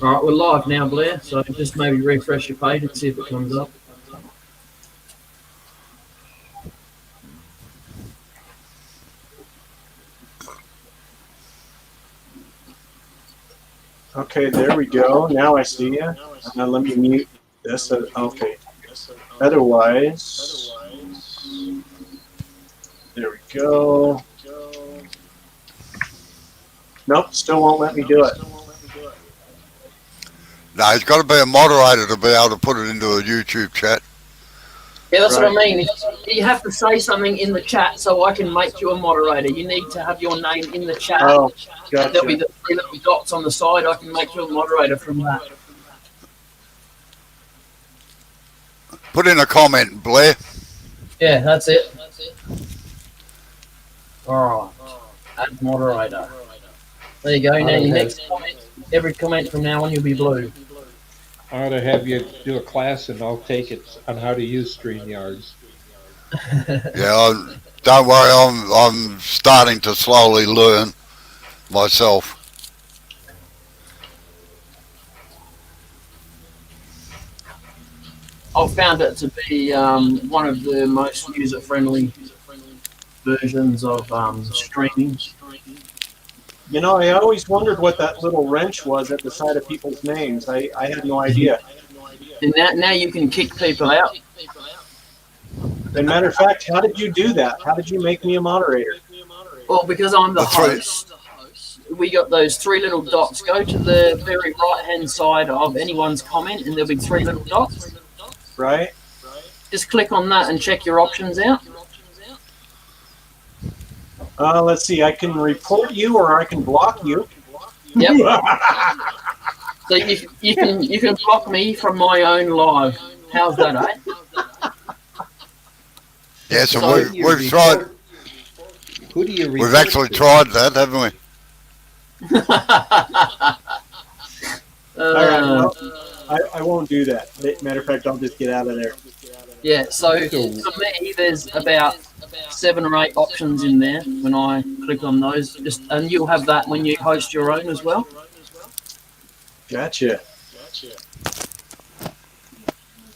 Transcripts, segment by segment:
All right, we're live now, Blair. So just maybe refresh your page and see if it comes up. Okay, there we go. Now I see you. Now let me mute this. Okay. Otherwise, there we go. Nope, still won't let me do it. No, it's got to be a moderator to be able to put it into a YouTube chat. Yeah, that's what I mean. You have to say something in the chat so I can make you a moderator. You need to have your name in the chat. Oh, gotcha. There'll be the 3 little dots on the side. I can make you a moderator from that. Put in a comment, Blair. Yeah, that's it. All right. Add moderator. There you go. Now your next comment. Every comment from now on, you'll be blue. I ought to have you do a class, and I'll take it on how to use StreamYards. Yeah, don't worry. I'm starting to slowly learn myself. I've found it to be one of the most user-friendly versions of streaming. You know, I always wondered what that little wrench was at the side of people's names. I had no idea. And now you can kick people out. As a matter of fact, how did you do that? How did you make me a moderator? Well, because I'm the host, we got those 3 little dots. Go to the very right-hand side of anyone's comment, and there'll be 3 little dots. Right. Just click on that and check your options out. Let's see. I can report you, or I can block you. Yep. So you can block me from my own live. How's that, eh? Yeah, so we've tried. Who do you? We've actually tried that, haven't we? All right. Well, I won't do that. Matter of fact, I'll just get out of there. Yeah. So for me, there's about 7 or 8 options in there. When I click on those, and you'll have that when you host your own as well. Gotcha.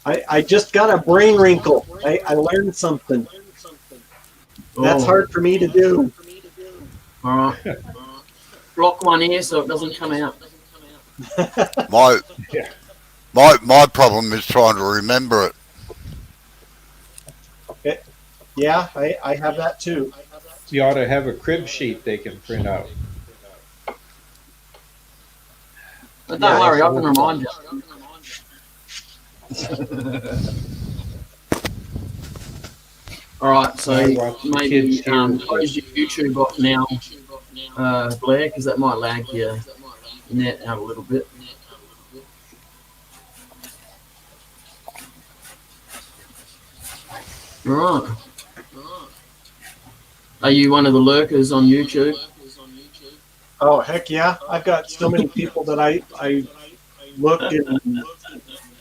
I just got a brain wrinkle. I learned something. That's hard for me to do. All right. Block one here so it doesn't come out. My problem is trying to remember it. Okay. Yeah, I have that too. You ought to have a crib sheet they can print out. But don't worry, I can remind you. All right, so maybe close your YouTube off now, Blair, because that might lag your net out a little bit. All right. Are you one of the lurkers on YouTube? Oh, heck yeah. I've got so many people that I look and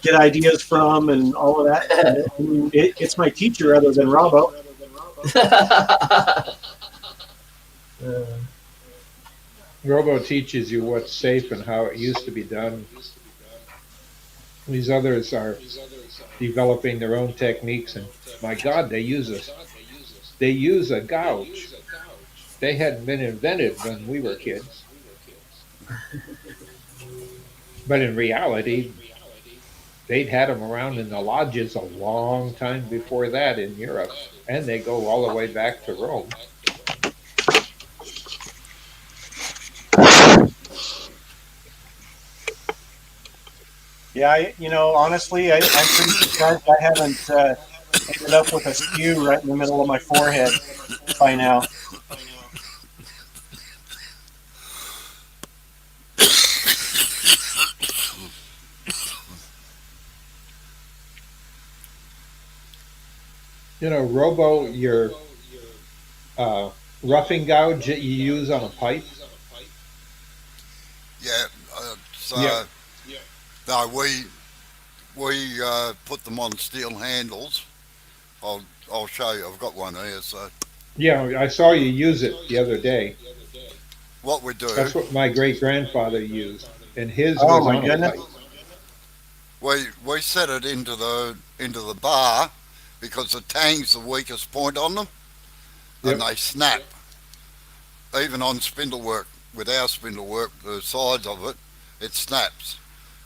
get ideas from and all of that. It's my teacher other than Robbo. Robo teaches you what's safe and how it used to be done. These others are developing their own techniques, and my God, they use a gouge. They hadn't been invented when we were kids. But in reality, they'd had them around in the lodges a long time before that in Europe, and they go all the way back to Rome. Yeah, honestly, I'm pretty surprised I haven't ended up with a skew right in the middle of my forehead by now. Robo, your roughing gouge that you use on a pipe? Yeah, no, we put them on steel handles. I'll show you. I've got one here. So yeah, I saw you use it the other day. What we do? That's what my great grandfather used. and his Oh was my on a goodness. light. We set it into the bar because the tang's the weakest point on them, and Yep. they snap. Even on spindle work, with our spindle work, the sides of it, it snaps.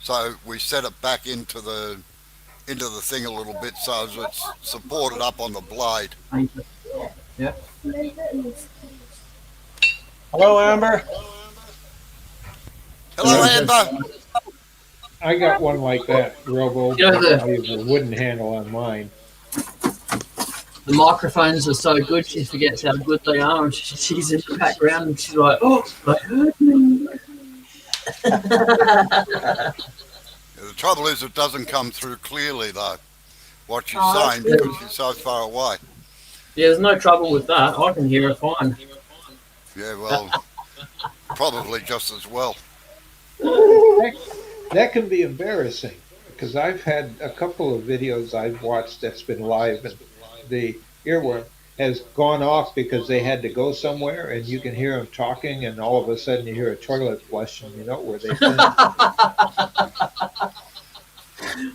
So we set it back into the thing a little bit so as it's supported up on the blade. Yeah. Hello, Amber. Hello, Well, Amber. I got one like that, Robo, You know, but I have a wooden handle on mine. the microphones are so good, she forgets how good they are, and she's in the background, and she's like, "Oh, they heard me." The trouble is, it doesn't come through clearly though. What she's Oh, that's saying good. because she's so far away. Yeah, there's no trouble with that. I can hear it fine. Yeah, well, probably just as well. That can be embarrassing because I've had a couple of videos I've watched that's been live, and the earworm has gone off because they had to go somewhere, and you can hear them talking, and all of a sudden you hear a toilet flush, and you know where they've been. They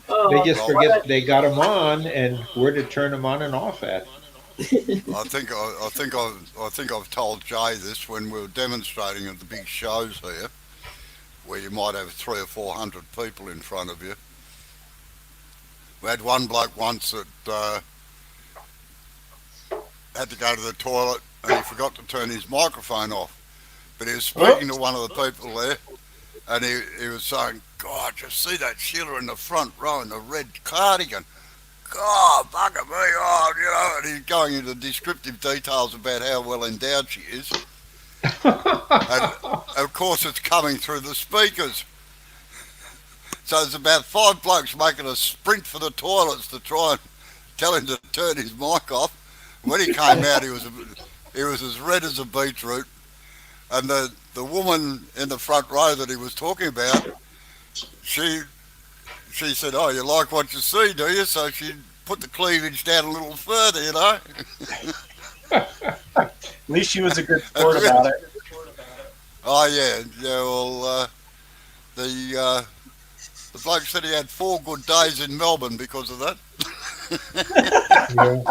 Oh, just forget they got them on and where to turn them on and off at. I think I've told Jay this when we were demonstrating at the big shows here, where you might have 300 or 400 people in front of you. We had one bloke once that had to go to the toilet and he forgot to turn his microphone off. But he was speaking to one of the people there, and he was saying, "God, you see that Sheila in the front row in the red cardigan? God, bugger me, and he's going into descriptive details about how well endowed she is. And of course, it's coming through the speakers. So there's about 5 blokes making a sprint for the toilets to try and tell him to turn his mic off. When he came out, he was as red as a beetroot. And the woman in the front row that he was talking about, she said, "Oh, you like what you see, do you?" So she put the cleavage down a little further, you know. At least she was a good sport about it. Oh yeah. Well, the bloke said he had 4 good days in Melbourne because of that. Yeah.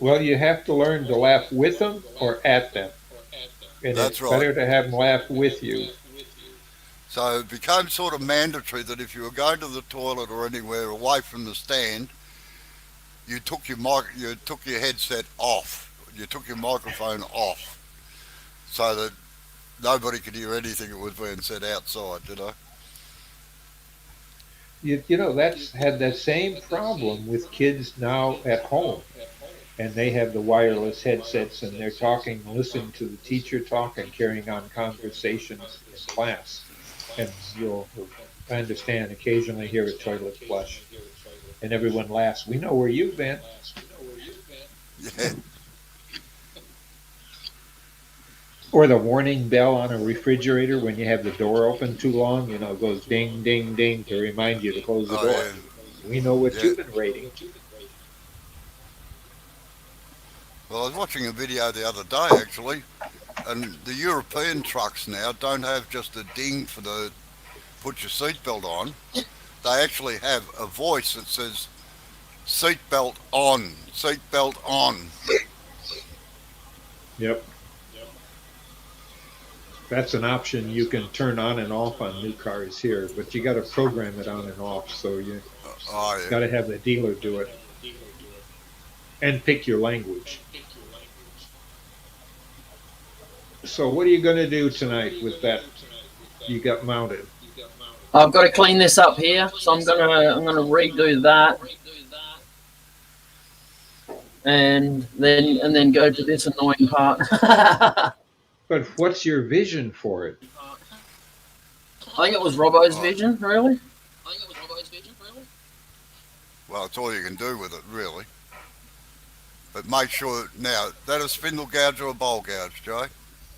Well, you have to learn to laugh with them or at them. And That's it's right. better to have them laugh with you. So it became sort of mandatory that if you were going to the toilet or anywhere away from the stand, you took your headset off. You took your microphone off, so that nobody could hear anything that was being said outside. You know, that's had that same problem with kids now at home. And they have the wireless headsets and they're talking, listening to the teacher talk and carrying on conversations in class. And I understand, occasionally hear a toilet flush. And everyone laughs. We know where you've been. Yeah. Or the warning bell on a refrigerator when you have the door open too long, it goes ding, ding, ding to remind you to close the Oh door. yeah. We know what Yeah. you've been rating. Well, I was watching a video the other day actually, and the European trucks now don't have just a ding for the put your seatbelt on. They actually have a voice that says seatbelt on, seatbelt on. Yep. That's an option you can turn on and off on new cars here, but you got to program it on and off, so you Oh got yeah. to have the dealer do it and pick your language. So what are you going to do tonight with that you got mounted? I've got to clean this up here, so I'm gonna redo that, and then go to this annoying part. But what's your vision for it? I think it was Robbo's Oh, vision, really. well, it's all you can do with it really. But make sure now that a spindle gouge or a bowl gouge, Joe.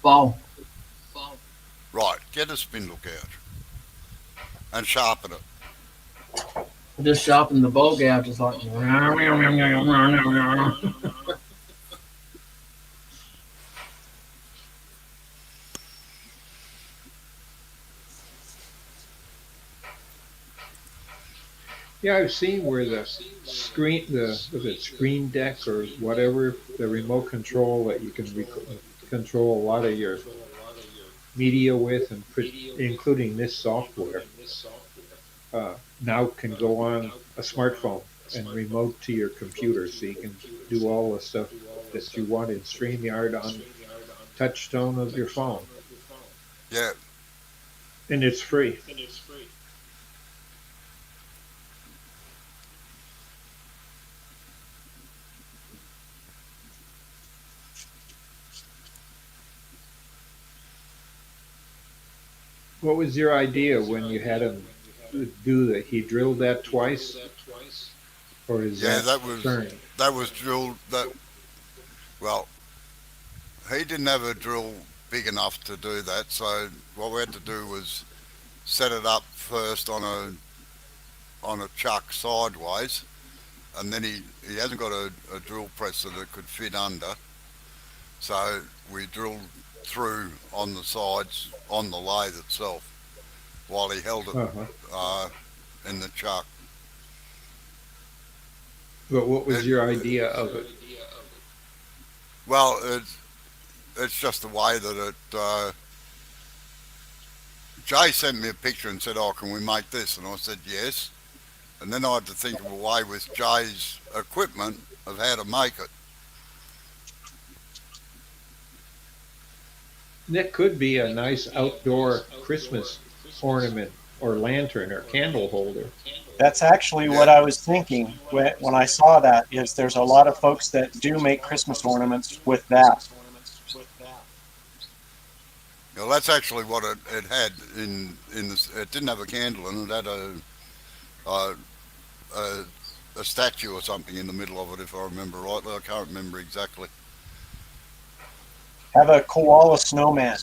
Bowl. Right, get a spindle gouge and sharpen it. Just sharpen the bowl gouge, just like. Yeah, I've seen where the screen, the was it screen deck or whatever, the remote control that you can control a lot of your media with, and including this software, now can go on a smartphone and remote to your computer, so you can do all the stuff that you want in StreamYard on touchstone of your phone, Yeah. and it's free. What was your idea when you had him do that? He drilled that twice, or is Yeah, that turned? that was drilled. That well, he didn't have a drill big enough to do that. So what we had to do was set it up first on a chuck sideways, and then he hasn't got a drill press that it could fit under. So we drilled through on the sides on the lathe itself while he held it Uh-huh. uh, in the chuck. But what was It, your idea of it? well, it's just the way that it. Jay sent me a picture and said, "Oh, can we make this?" And I said, "Yes." And then I had to think of a way with Jay's equipment of how to make it. That could be a nice outdoor Christmas ornament or lantern or candle holder. That's actually Yeah. what I was thinking when I saw that. Is there's a lot of folks that do make Christmas ornaments with that. Well, that's actually what it had in this. It didn't have a candle in it. It had a, a a statue or something in the middle of it, if I remember rightly. I can't remember exactly. Have a koala snowman.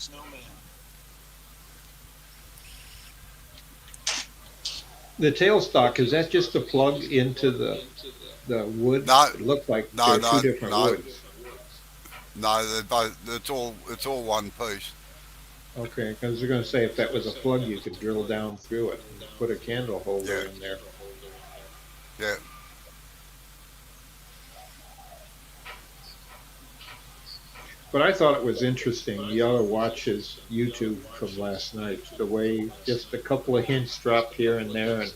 The tailstock, is that just a plug into the wood? No, It looked like no, there are two no, different no, woods. no. They're both. It's all one piece. Okay, because they're going to say if that was a plug, you could drill down through it and put a candle holder Yeah, in there. yeah, But I thought it was interesting. You ought to watch his YouTube from last night. The way just a couple of hints dropped here and there, and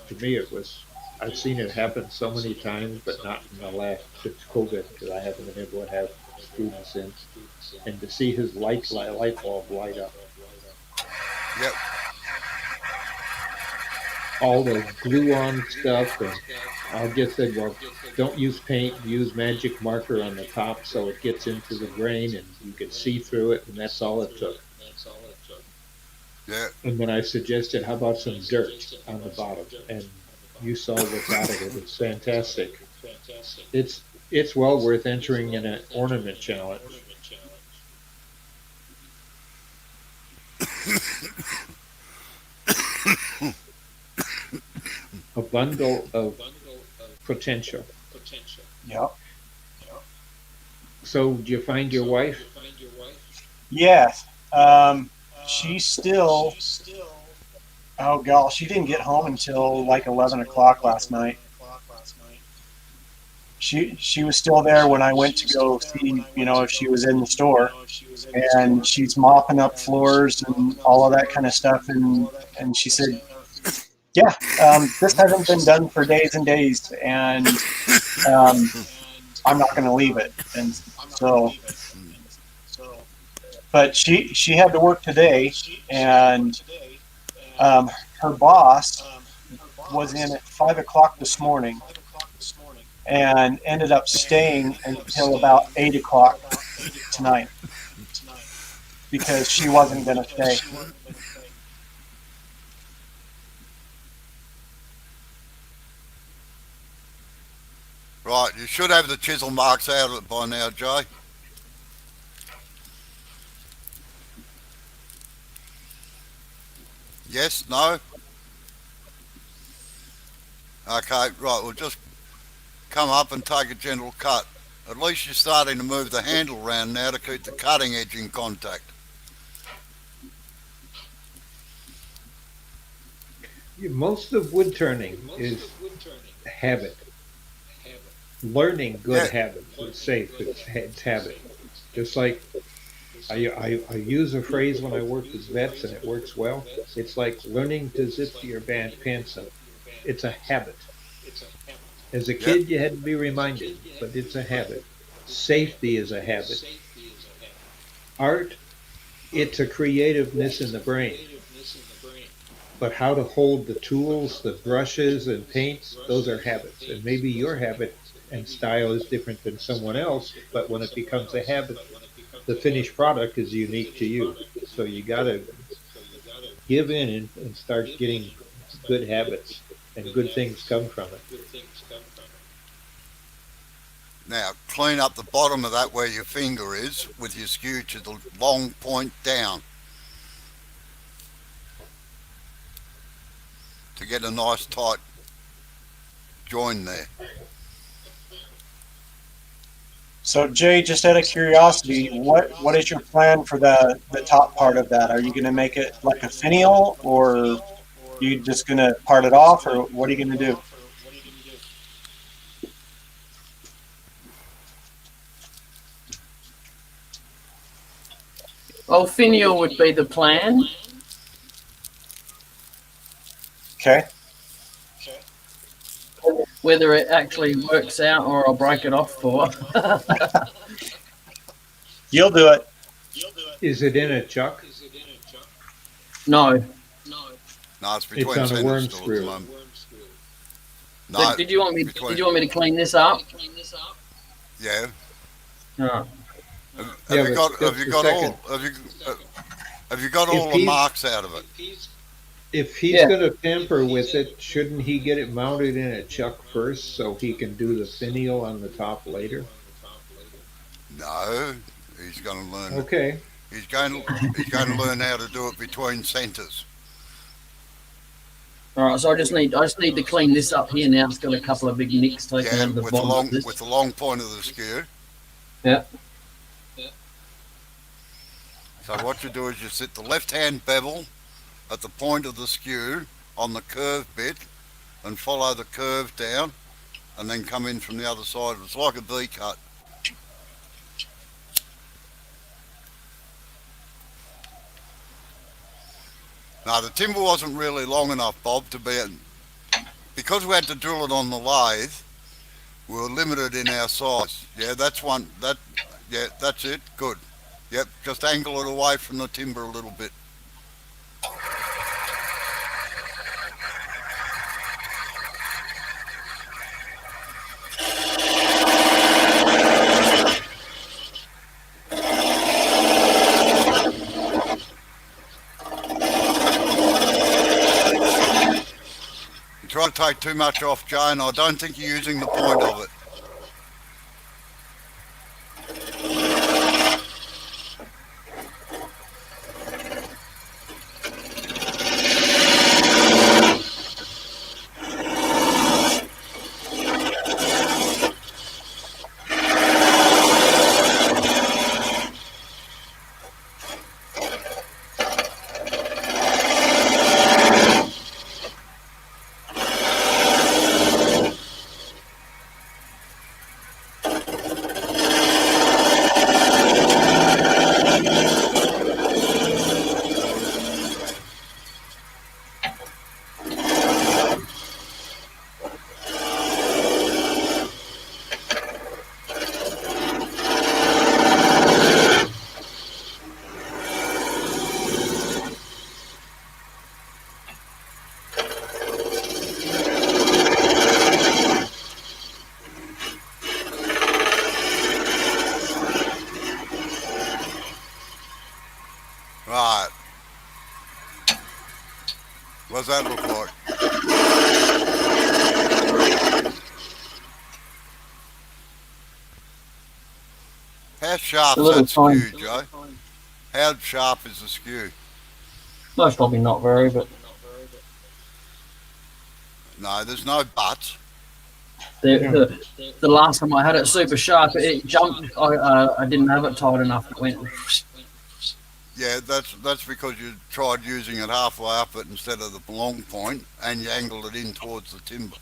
to me, it was. I've seen it happen so many times, but not in the last since COVID, because I haven't been able to have students in, and to see his light bulb light up. yep, All the glue on stuff, and I just said, well, don't use paint, use magic marker on the top so it gets into the grain and you can see through it, and that's all it took. yeah. And then I suggested, how about some dirt on the bottom? And you saw what's out of it. It's fantastic. It's well worth entering in an ornament challenge. A bundle of potential. Yep. So, did you find your wife? Yes. She's still. Oh god, she didn't get home until like 11 o'clock last night. She was still there when I went to go see, if she was in the store, and she's mopping up floors and all of that kind of stuff, and she said, yeah, this hasn't been done for days and days, and um, I'm not going to leave it. And so, but she had to work today, and her boss was in at 5 o'clock this morning and ended up staying until about 8 o'clock tonight because she wasn't going to stay. Right, you should have the chisel marks out of it by now, Jay. Yes, no? Okay, right, we'll just come up and take a gentle cut. At least you're starting to move the handle round now to keep the cutting edge in contact. Most of wood turning is habit. Learning good Yeah, habits is safe. It's habit. Just like I use a phrase when I work with vets and it works well. It's like learning to zip your pants up. It's a habit. As a yep, kid, you had to be reminded, but it's a habit. Safety is a habit. Art, it's a creativeness in the brain. But how to hold the tools, the brushes and paints, those are habits. And maybe your habit and style is different than someone else, but when it becomes a habit, the finished product is unique to you. So you got to give in and start getting good habits, and good things come from it. now clean up the bottom of that where your finger is with your skew to the long point down to get a nice tight join there. So Jay, just out of curiosity, what is your plan for the top part of that? Are you going to make it like a finial, or are you just going to part it off, or what are you going to do? Well, finial would be the plan. Okay. Whether it actually works out or I'll break it off for. You'll do it. Is it in a chuck? No. No, it's It's between on a worm centers still at the screw. moment. No, Did you want me? between, Did you want me to clean this up? yeah. No. Yeah, Have you but got? just Have you a got second. all? Have you got If all the he's marks out of it? if he's Yeah. going to tamper with it, shouldn't he get it mounted in a chuck first so he can do the finial on the top later? No, he's going to learn. Okay. He's going to learn how to do it between centers. All right. So I just need to clean this up here now. It's got a couple of big nicks taken Yeah, out of the bottom of this. with the long point of the skew. Yeah. So what you do is you sit the left hand bevel at the point of the skew on the curved bit and follow the curve down and then come in from the other side. It's like a V cut. Now the timber wasn't really long enough, Bob, to be because we had to drill it on the lathe. We were limited in our size. Yeah, that's one. Yeah, that's it. Good. Yep, just angle it away from the timber a little bit. You try to take too much off, Joe, and I don't think you're using the point of it. Right. What's that look like? How A sharp's little that skew, fine. Joe? How sharp is the skew? Most probably not very, but No, there's no buts. the last time I had it super sharp, it jumped. I didn't have it tight enough. It went. Yeah, that's because you tried using it halfway up it instead of the long point, and you angled it in towards the timber.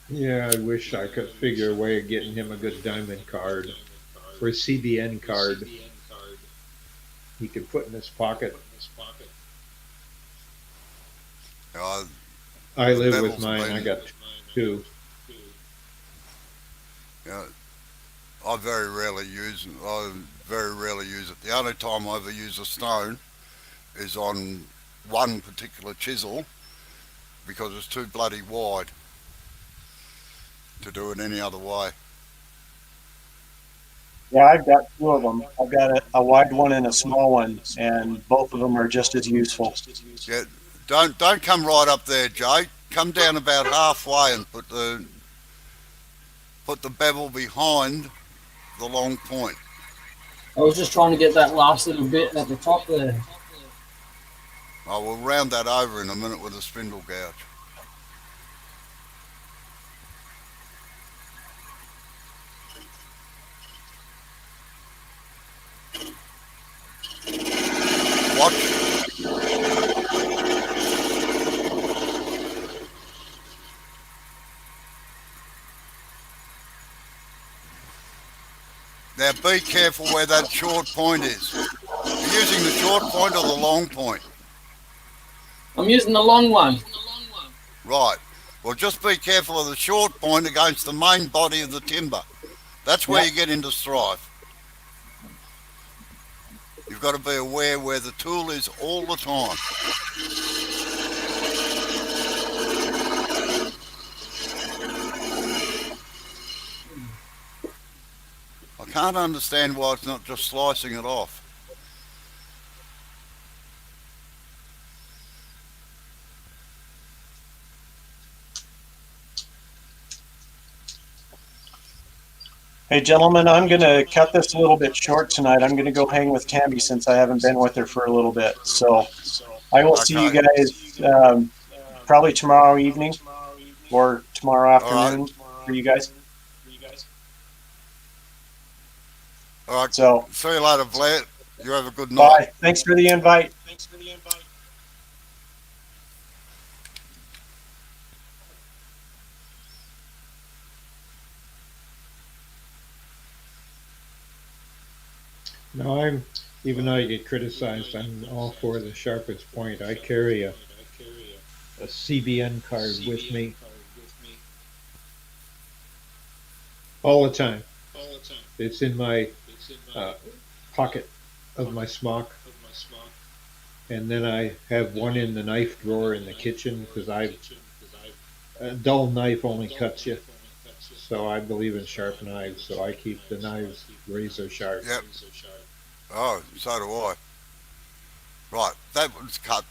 Yeah, I wish I could figure a way of getting him a good diamond card or a CBN card he could put in his pocket. You know, I the live with metals have mine. I been, got two. you know, I very rarely use. I very rarely use it. The only time I ever use a stone is on one particular chisel because it's too bloody wide to do it any other way. Yeah, I've got two of them. I've got a wide one and a small one, and both of them are just as useful. Yeah, don't come right up there, Jay. Come down about halfway and put the bevel behind the long point. I was just trying to get that last little bit at the top there. I will round that over in a minute with a spindle gouge. Watch. Now be careful where that short point is. You're using the short point or the long point? I'm using the long one. Right. Well, just be careful of the short point against the main body of the timber. That's where you get into strife. You've got to be aware where the tool is all the time. I can't understand why it's not just slicing it off. Hey, gentlemen, I'm going to cut this a little bit short tonight. I'm going to go hang with Tammy since I haven't been with her for a little bit. So I will see you guys probably tomorrow evening or tomorrow afternoon for you guys. All right. So see you later, Blair. You have a good night. Bye. Thanks for the invite. No, even though I get criticized, I'm all for the sharpest point. I carry a CBN card with me all the time. It's in my pocket of my smock, and then I have one in the knife drawer in the kitchen because a dull knife only cuts you. So I believe in sharp knives, so I keep the knives razor sharp. Yep. Oh, so do I. Right, that's cut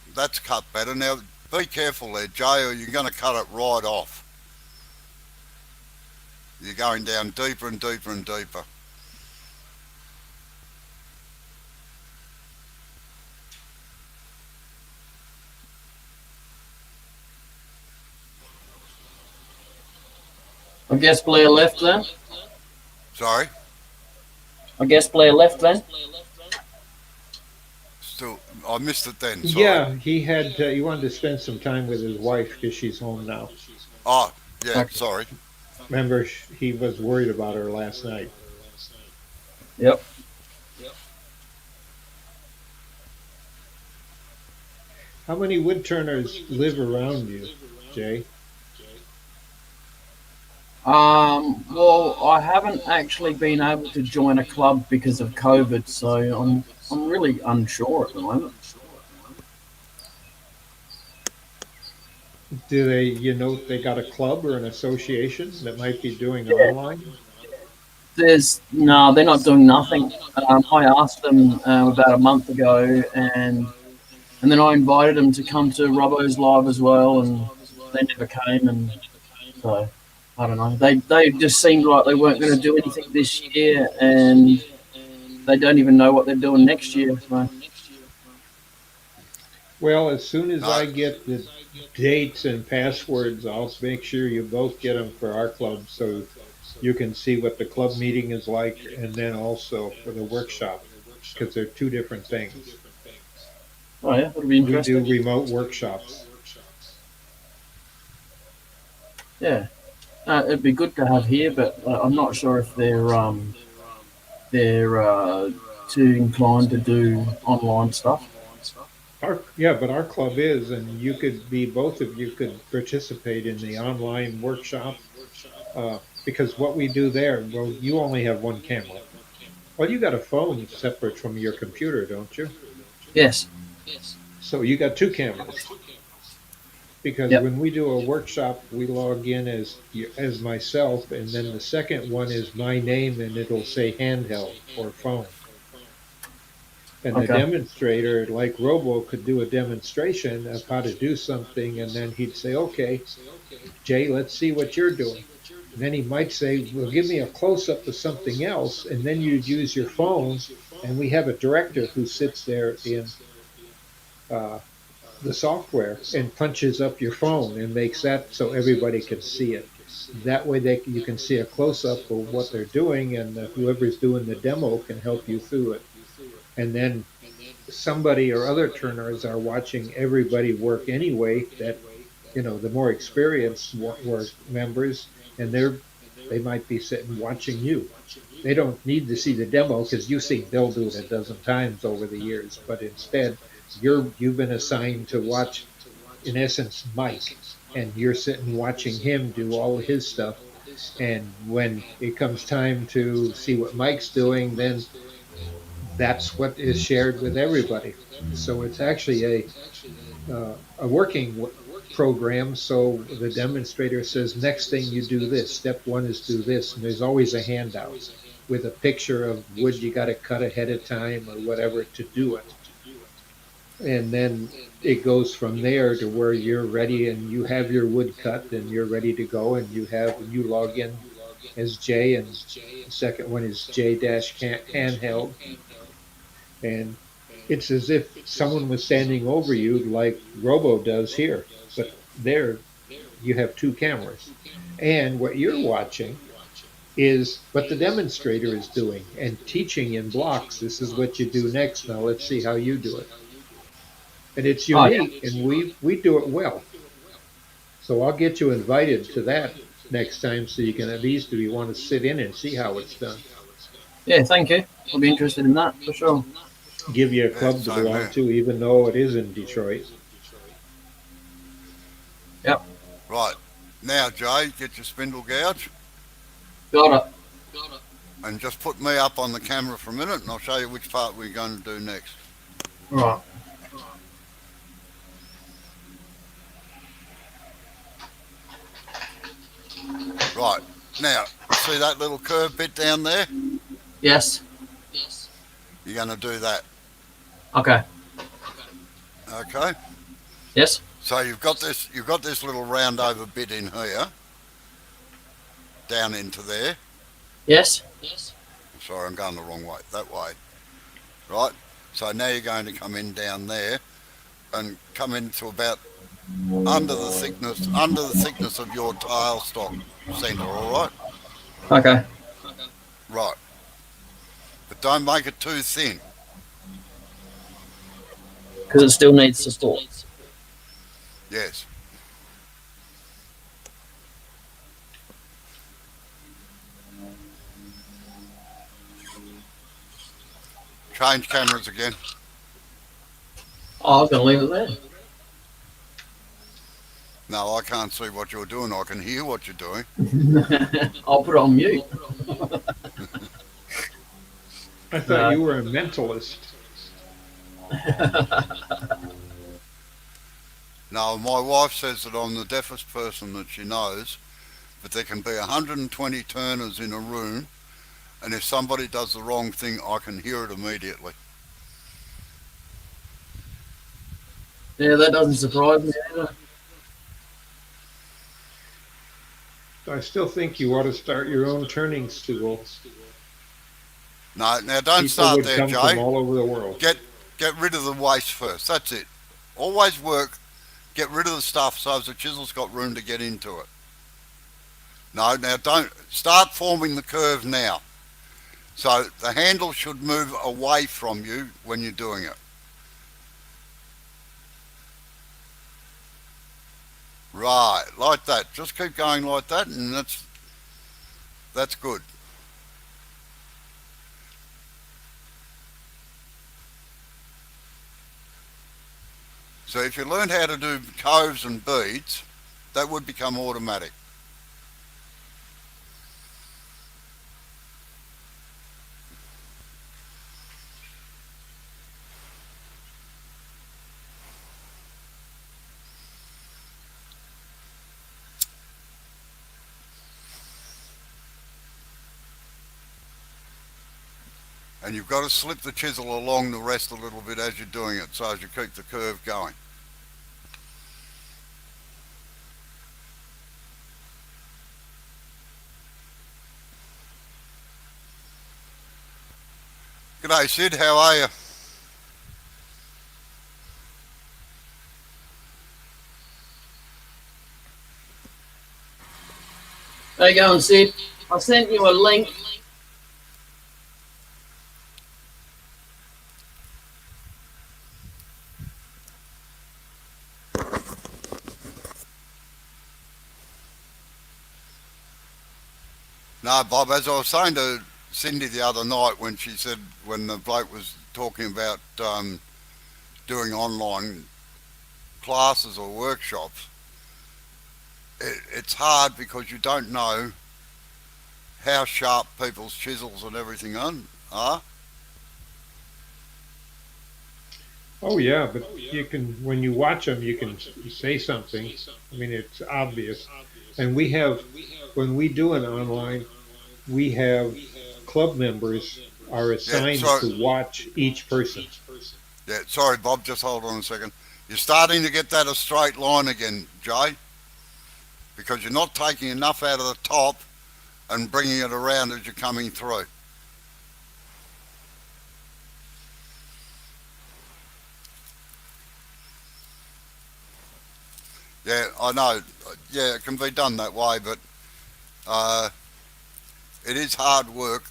better. Now, be careful there, Jay, or you're going to cut it right off. You're going down deeper and deeper and deeper. I guess Blair left then. Sorry? I guess Blair left then. Still, I missed it then. Sorry. Yeah, he wanted to spend some time with his wife because she's home now. Oh, yeah, okay. Sorry. Remember, he was worried about her last night. Yep. How many wood turners live around you, Jay? Well, I haven't actually been able to join a club because of COVID, so I'm really unsure at the moment. Do they, they got a club or an association that might be doing online? No, they're not doing nothing. I asked them about a month ago, and then I invited them to come to Robbo's Live as well, and they never came, and so I don't know. They just seemed like they weren't going to do anything this year, and they don't even know what they're doing next year. So. Well, as soon as I get dates and passwords, I'll make sure you both get them for our club so you can see what the club meeting is like and then also for the workshop because they're two different things. Oh yeah, that'll be We do interesting. remote workshops. Yeah, it'd be good to have here, but I'm not sure if they're too inclined to do online stuff. Yeah, but our club is, and you could be both of you could participate in the online workshop because what we do there, well, you only have one camera. Well, you got a phone separate from your computer, don't you? Yes. So you got two cameras because Yep. when we do a workshop, we log in as myself, and then the second one is my name, and it'll say handheld or phone. And the Okay. demonstrator, like Robo, could do a demonstration of how to do something, and then he'd say, "Okay, Jay, let's see what you're doing." And then he might say, "Well, give me a close up of something else," and then you'd use your phone, and we have a director who sits there in uh, the software and punches up your phone and makes that so everybody can see it. That way, you can see a close up of what they're doing, and whoever's doing the demo can help you through it. And then somebody or other turners are watching everybody work anyway. That the more experienced work members, and they might be sitting watching you. They don't need to see the demo because you've seen Bill do it a dozen times over the years, but instead you've been assigned to watch, in essence, Mike, and you're sitting watching him do all of his stuff. And when it comes time to see what Mike's doing, then that's what is shared with everybody. So it's actually a working program. So the demonstrator says, next thing you do this, step one is do this. And there's always a handout with a picture of wood you got to cut ahead of time or whatever to do it. And then it goes from there to where you're ready and you have your wood cut and you're ready to go and you log in as J and the second one is J dash handheld and it's as if someone was standing over you like Robo does here, but there you have two cameras. And what you're watching is what the demonstrator is doing and teaching in blocks. This is what you do next. Now let's see how you do it. And it's Oh yeah. unique and we do it well. So I'll get you invited to that next time so you can at least if you want to sit in and see how it's done. Yeah. Thank you. I'll be interested in that for sure. Give you a Yeah, club to same belong here. to, even though it is in Detroit. Yep. Right. Now, Jay, get your spindle gouge Got it. and just put me up on the camera for a minute and I'll show you which part we're going to do next. Right. Right. Now, see that little curved bit down there? Yes. You're going to do that. Okay. Okay? Yes. So you've got this little round over bit in here, down into there. Yes. Sorry, I'm going the wrong way. That way. Right? So now you're going to come in down there and come into about under the thickness of your tail stock centre, alright? Okay. Right. But don't make it too thin. Because it still needs support. Yes. Change cameras again. Oh, I was going to leave it there. No, I can't see what you're doing. I can hear what you're doing. I'll put it on mute. I thought No. you were a mentalist. No, my wife says that I'm the deafest person that she knows, but there can be 120 turners in a room, and if somebody does the wrong thing, I can hear it immediately. Yeah, that doesn't surprise me either. I still think you ought to start your own turning school. No, now don't People start would there, come from Jay. all over the world. Get rid of the waste first. That's it. Always work get rid of the stuff so the chisel's got room to get into it. No, now don't start forming the curve now. So the handle should move away from you when you're doing it. Right, like that. Just keep going like that, and that's good. So if you learned how to do coves and beads, that would become automatic. And you've got to slip the chisel along the rest a little bit as you're doing it, so as you keep the curve going. G'day Sid, how are you? How you going, Sid? I sent you a link. No, Bob, as I was saying to Cindy the other night when the bloke was talking about doing online classes or workshops, it's hard because you don't know how sharp people's chisels and everything are. Oh yeah, but you can when you watch them, you can say something. I mean, it's obvious. And we have when we do an online, we have club members are assigned to watch each person. Yeah, sorry, Bob, just hold on a second. You're starting to get that a straight line again, Jay, because you're not taking enough out of the top and bringing it around as you're coming through. Yeah, I know. Yeah, it can be done that way, but it is hard work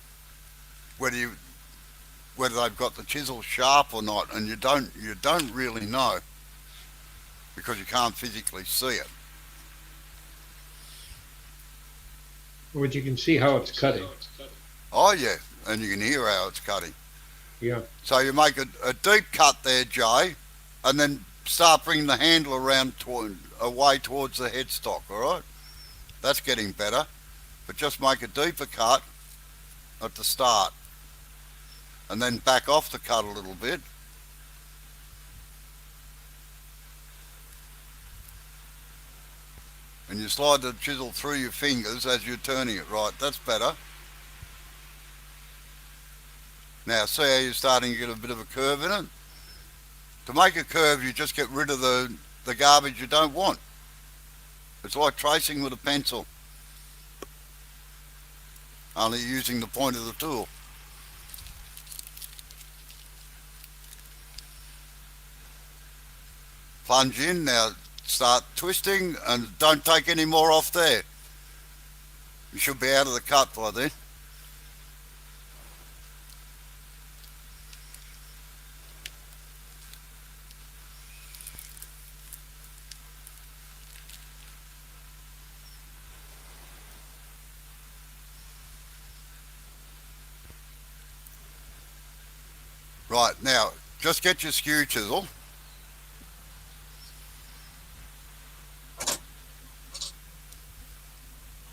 whether they've got the chisel sharp or not, and you don't really know because you can't physically see it. But you can see how it's cutting. Oh yeah, and you can hear how it's cutting. Yeah. So you make a deep cut there, Jay, and then start bringing the handle around away towards the headstock. All right, that's getting better, but just make a deeper cut at the start, and then back off the cut a little bit. And you slide the chisel through your fingers as you're turning it. Right, that's better. Now see how you're starting to get a bit of a curve in it? To make a curve, you just get rid of the garbage you don't want. It's like tracing with a pencil, only using the point of the tool. Plunge in, now start twisting and don't take any more off there. You should be out of the cut by then. Right, now just get your skew chisel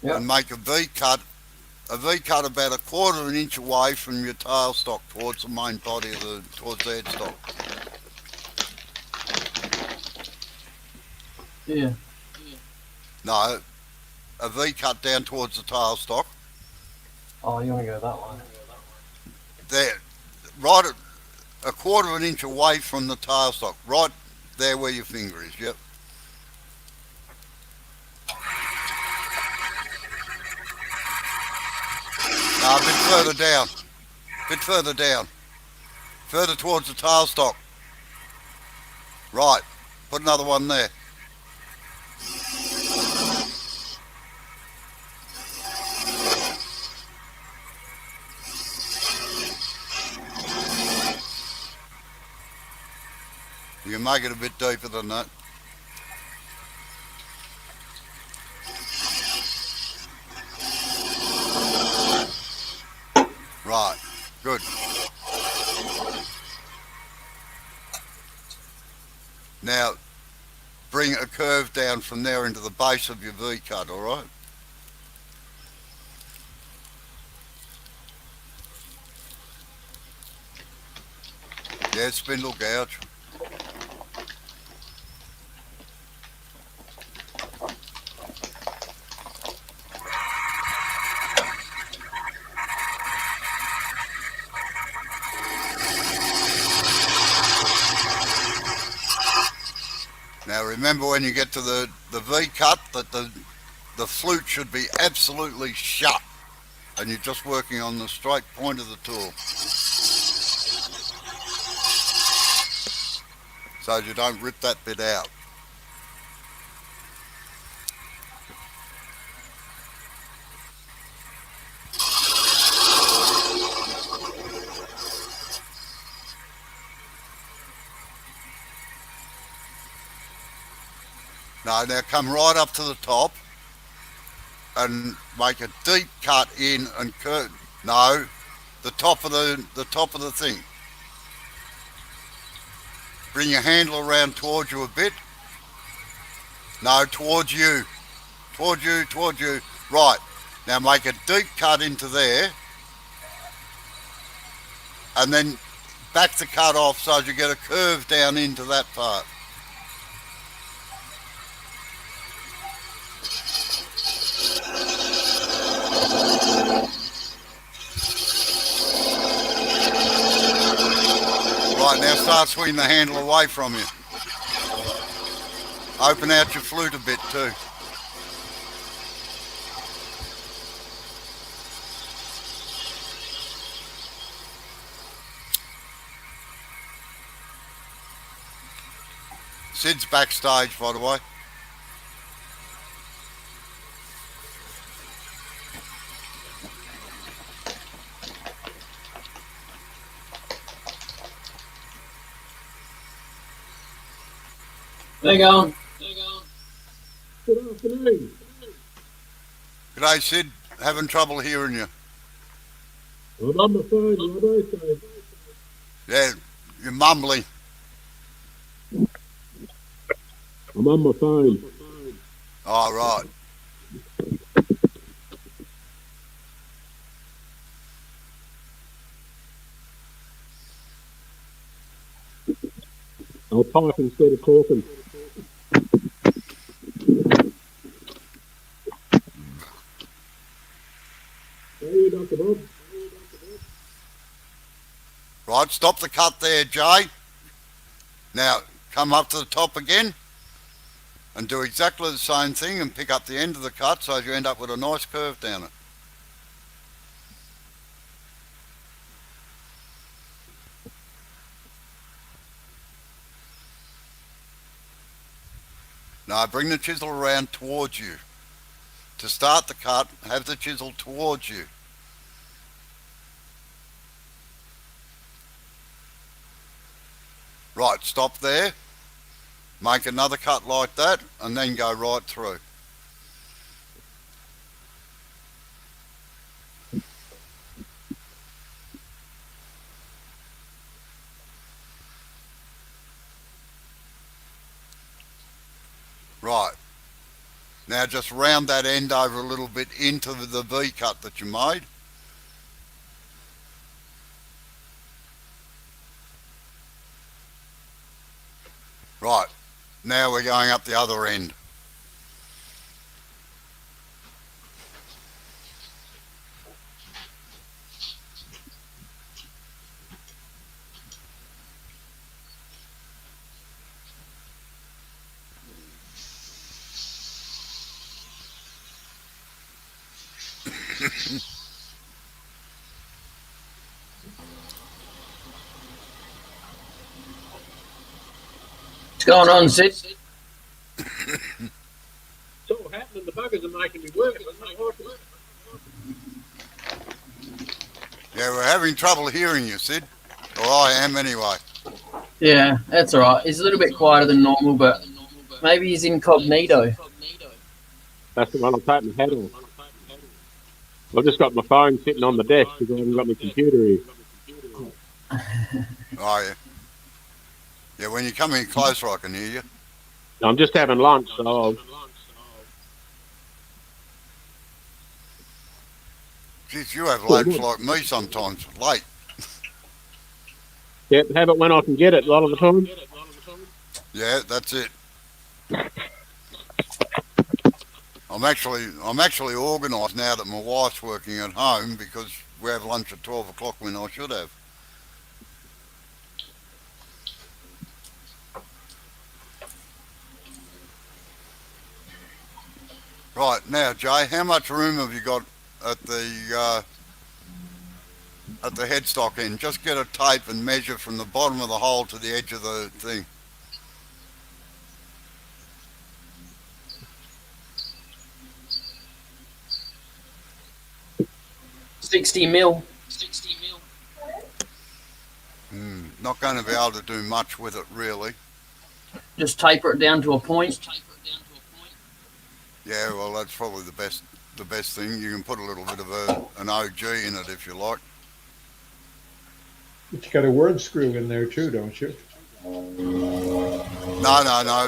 and make a V cut about 1/4 of an inch away from your tailstock towards the main body towards the headstock. Yeah. No, a V cut down towards the tailstock. Oh, you want to go that way? There, right at 1/4 of an inch away from the tailstock, right there where your finger is. Yep. No, a bit further down. Bit further down. Further towards the tailstock. Right. Put another one there. You can make it a bit deeper than that. Right, good. Now, bring a curve down from there into the base of your V-cut, all right? Yeah, spindle gouge. Now remember when you get to the V-cut that the flute should be absolutely shut and you're just working on the straight point of the tool. So you don't rip that bit out. Now come right up to the top and make a deep cut in and curve. No, the top of the thing. Bring your handle around towards you a bit. No, towards you. Towards you, towards you. Right. Now make a deep cut into there. And then back the cut off so you get a curve down into that part. Right, now start swinging the handle away from you. Open out your flute a bit too. Sid's backstage, by the way. There you go. Good afternoon. G'day, Sid. Having trouble hearing you. I'm on my phone, what do I say? Yeah, you're mumbling. I'm on my phone. Oh, right. I'll type instead of talking. How are you, Dr. Bob? Right, stop the cut there, Jay. Now, come up to the top again and do exactly the same thing and pick up the end of the cut so you end up with a nice curve down it. Now, bring the chisel around towards you. To start the cut, have the chisel towards you. Right, stop there. Make another cut like that and then go right through. Right. Now just round that end over a little bit into the V cut that you made. Right. Now we're going up the other end. What's going on, Sid? It's all happening, the buggers are making me work. I don't like it. Yeah, we're having trouble hearing you, Sid. Or I am anyway. Yeah, that's all right. He's a little bit quieter than normal, but maybe he's incognito. That's the one I'll take my hat off. I've just got my phone sitting on the desk because I haven't got my computer here. Oh, yeah. Yeah, when you come in closer, I can hear you. I'm just having lunch, so Geez, you have lunch like me sometimes, late. yeah, have it when I can get it a lot of the time. Yeah, that's it. I'm actually organised now that my wife's working at home because we have lunch at 12 o'clock when I should have. Right, now, Jay, how much room have you got at the headstock end? Just get a tape and measure from the bottom of the hole to the edge of the thing. 60 mil. Not going to be able to do much with it, really. Just taper it down to a point. Yeah, well, that's probably the best thing. You can put a little bit of an OG in it if you like. But you got a word screw in there too, don't you? No,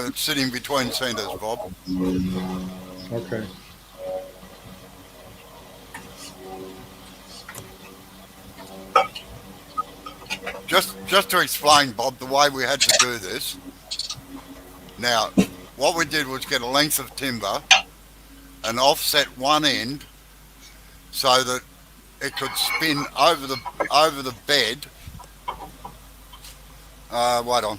it's sitting between centres, Bob. Okay. Just to explain, Bob, the way we had to do this. Now, what we did was get a length of timber and offset one end so that it could spin over the bed. Wait on.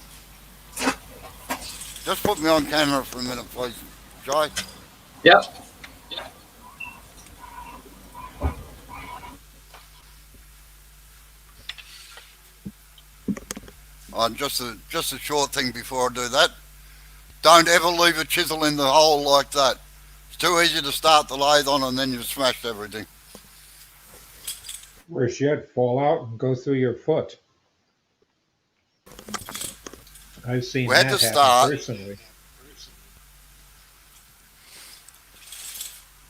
Just put me on camera for a minute, please, Jay. Yep. Just a short thing before I do that. Don't ever leave a chisel in the hole like that. It's too easy to start the lathe on and then you've smashed everything. Where you'd fall out and go through your foot. I've seen We had that to happen start. personally.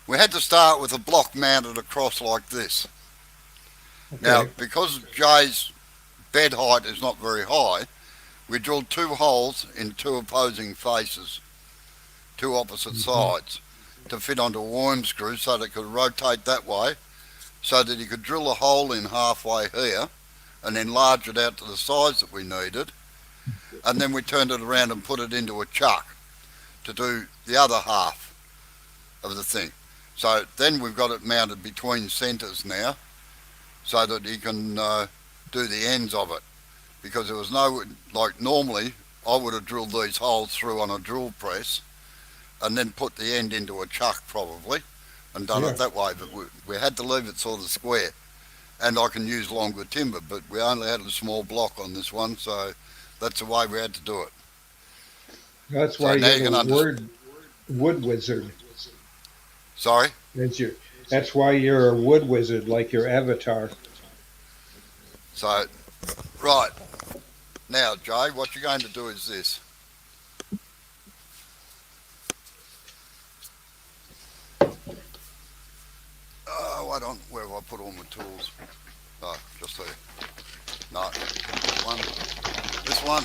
We had to start with a block mounted across like this. Okay. Now, because Jay's bed height is not very high, we drilled two holes in two opposing faces, two opposite sides, to fit onto a worm screw so that it could rotate that way, so that he could drill a hole in halfway here and enlarge it out to the size that we needed, and then we turned it around and put it into a chuck to do the other half of the thing. So then we've got it mounted between centres now, so that he can do the ends of it. Because there was no, like normally, I would have drilled these holes through on a drill press and then put the end into a chuck probably and done it that way. But we had to leave it sort of square. And I can use longer timber, but we only had a small block on this one, so that's the way we had to do it. That's So why now you're you can the wood wizard. Sorry? That's why you're a wood wizard, like your avatar. So, right. Now, Jay, what you're going to do is this. Wait on. Where have I put all my tools? Oh, just there. No. This one. This one.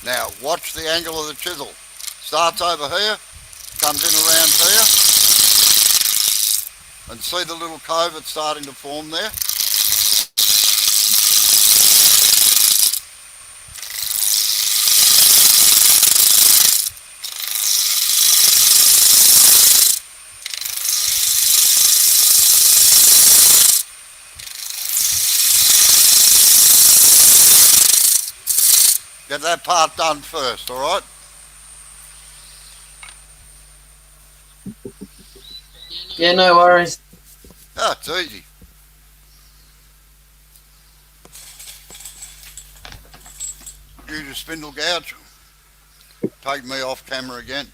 Now, watch the angle of the chisel. Starts over here, comes in around here, and see the little cove that's starting to form there? Get that part done first, all right? Yeah, no worries. Ah, it's easy. use your spindle gouge. Take me off camera again.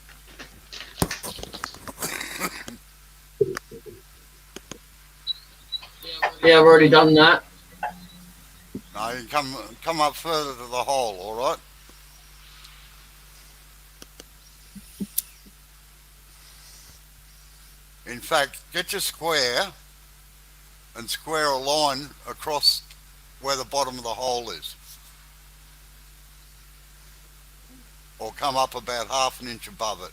Yeah, I've already done that. No, you come up further to the hole, all right? In fact, get your square and square a line across where the bottom of the hole is. Or come up about half an inch above it.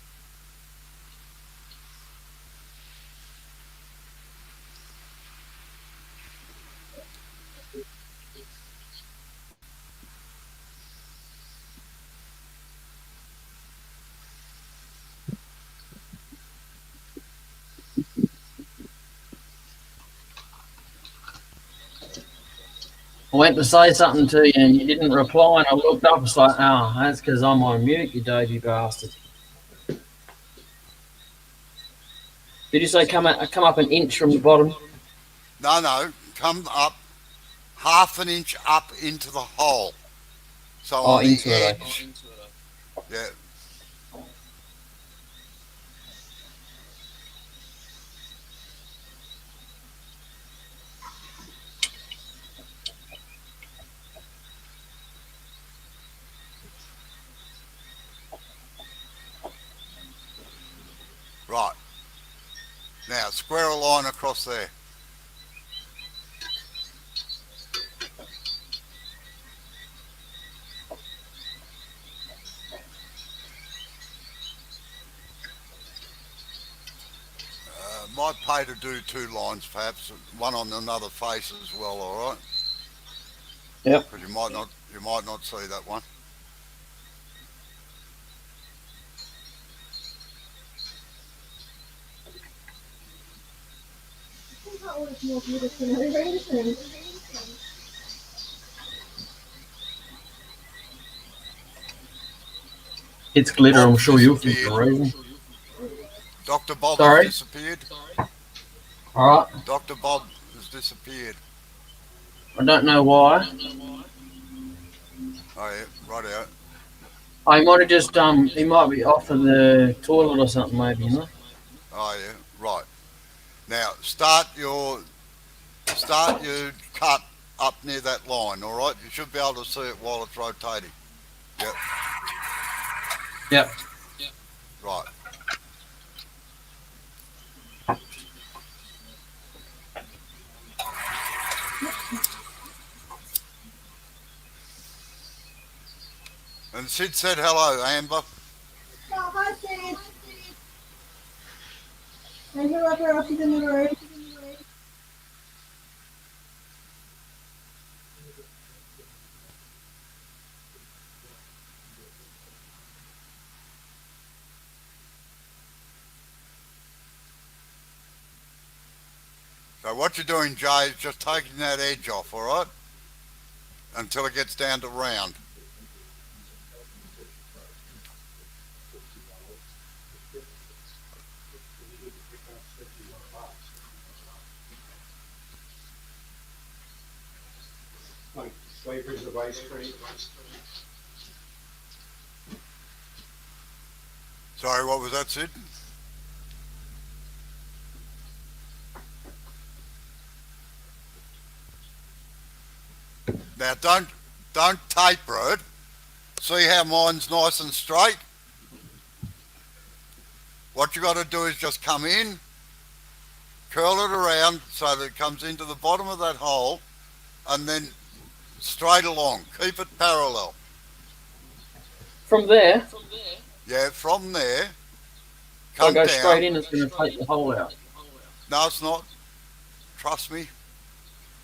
I went to say something to you and you didn't reply, and I looked up. It's like, oh, that's because I'm on mute, you dodgy bastard. Did you say come up an inch from the bottom? No, come up half an inch up into the hole. So Oh, on the into it. edge. Yeah. Right. Now square a line across there. Might pay to do two lines perhaps, one on another face as well, all right? Yep. Because you might not see that one. It's glitter, I'm Bob's sure you'll think disappeared. the reason. Dr. Bob Sorry? has disappeared. Alright. Dr. Bob has disappeared. I don't know why. Oh yeah, right out. I might have just he might be off of the toilet or something maybe, you know? Oh yeah, right. Now start your cut up near that line, all right? You should be able to see it while it's rotating. Yep. Yep. Right. And Sid said hello, Amber. Oh, hi, Sid. And whoever else is in the room. So what you're doing, Jay, is just taking that edge off, all right? Until it gets down to round. Like flavors of ice cream. Sorry, what was that, Sid? Now don't taper it. See how mine's nice and straight? What you got to do is just come in, curl it around so that it comes into the bottom of that hole, and then straight along. Keep it parallel. From there, Yeah, from there, if I come go down. straight in, it's going to take the hole out. No, it's not. Trust me.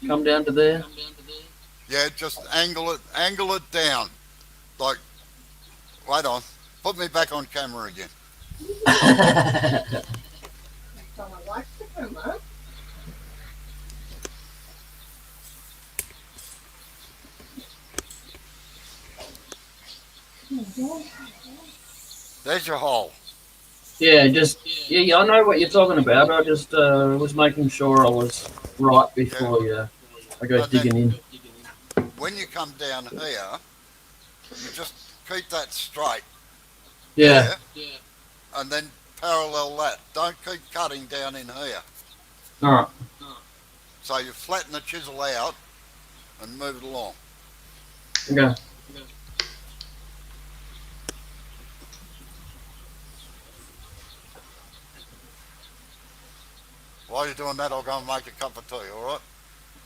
Come down to there. Yeah, just angle it down. Like, wait on. Put me back on camera again. Someone likes the camera. There's your hole. Yeah, yeah, I know what you're talking about. I just was making sure I was right before I go But then- digging in. When you come down here, You just keep that straight Yeah. there, and then parallel that. Don't keep cutting down in here. All right. So you flatten the chisel out and move it along. Okay. While you're doing that, I'll go and make a cup of tea, all right?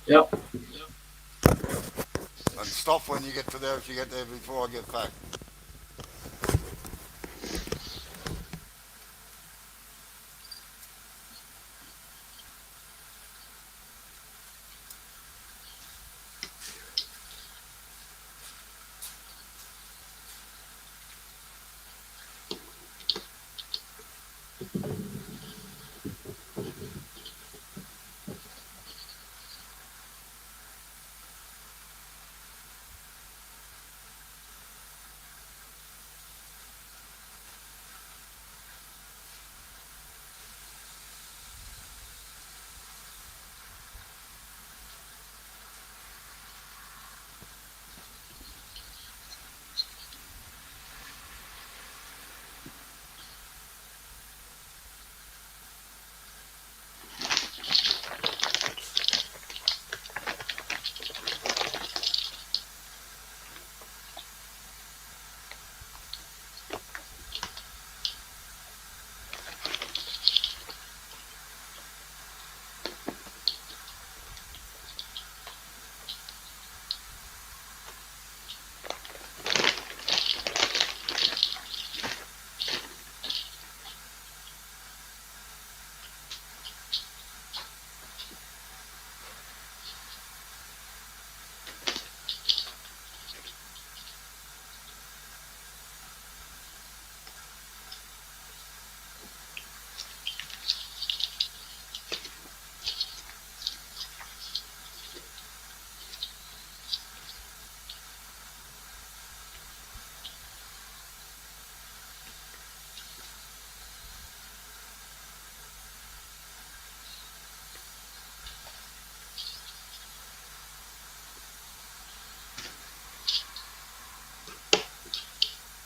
Yep. And stop when you get to there if you get there before I get back.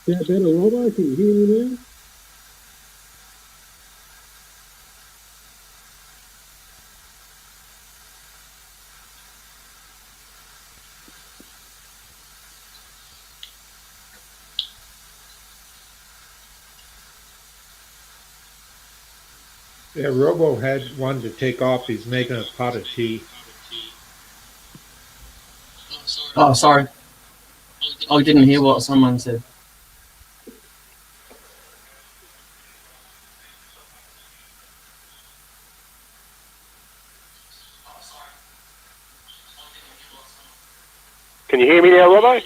Is that better, Robbo? Can you hear me now? Yeah, Robo had wanted to take off. He's making a pot of tea. Oh, sorry. I didn't hear what someone said. Can you hear me now, Robbo?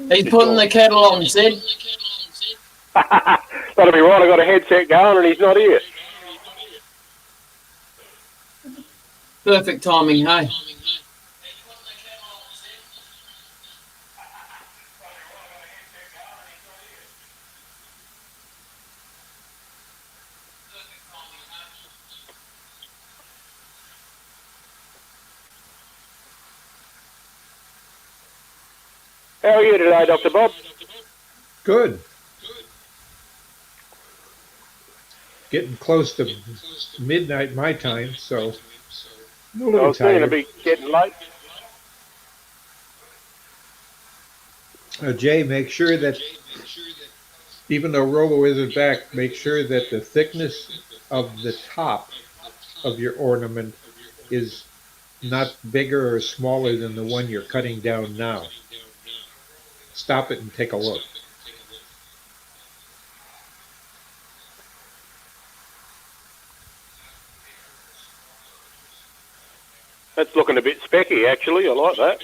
He's putting the kettle on, Sid. That'll be right. I got a headset going, and he's not here. Perfect timing, hey? How are you today, Dr. Bob? Good. Getting close to midnight my time, so I'm a I little was going to tired. be getting late. Jay, make sure that even though Robo isn't back, make sure that the thickness of the top of your ornament is not bigger or smaller than the one you're cutting down now. Stop it and take a look. That's looking a bit specky, actually. I like that.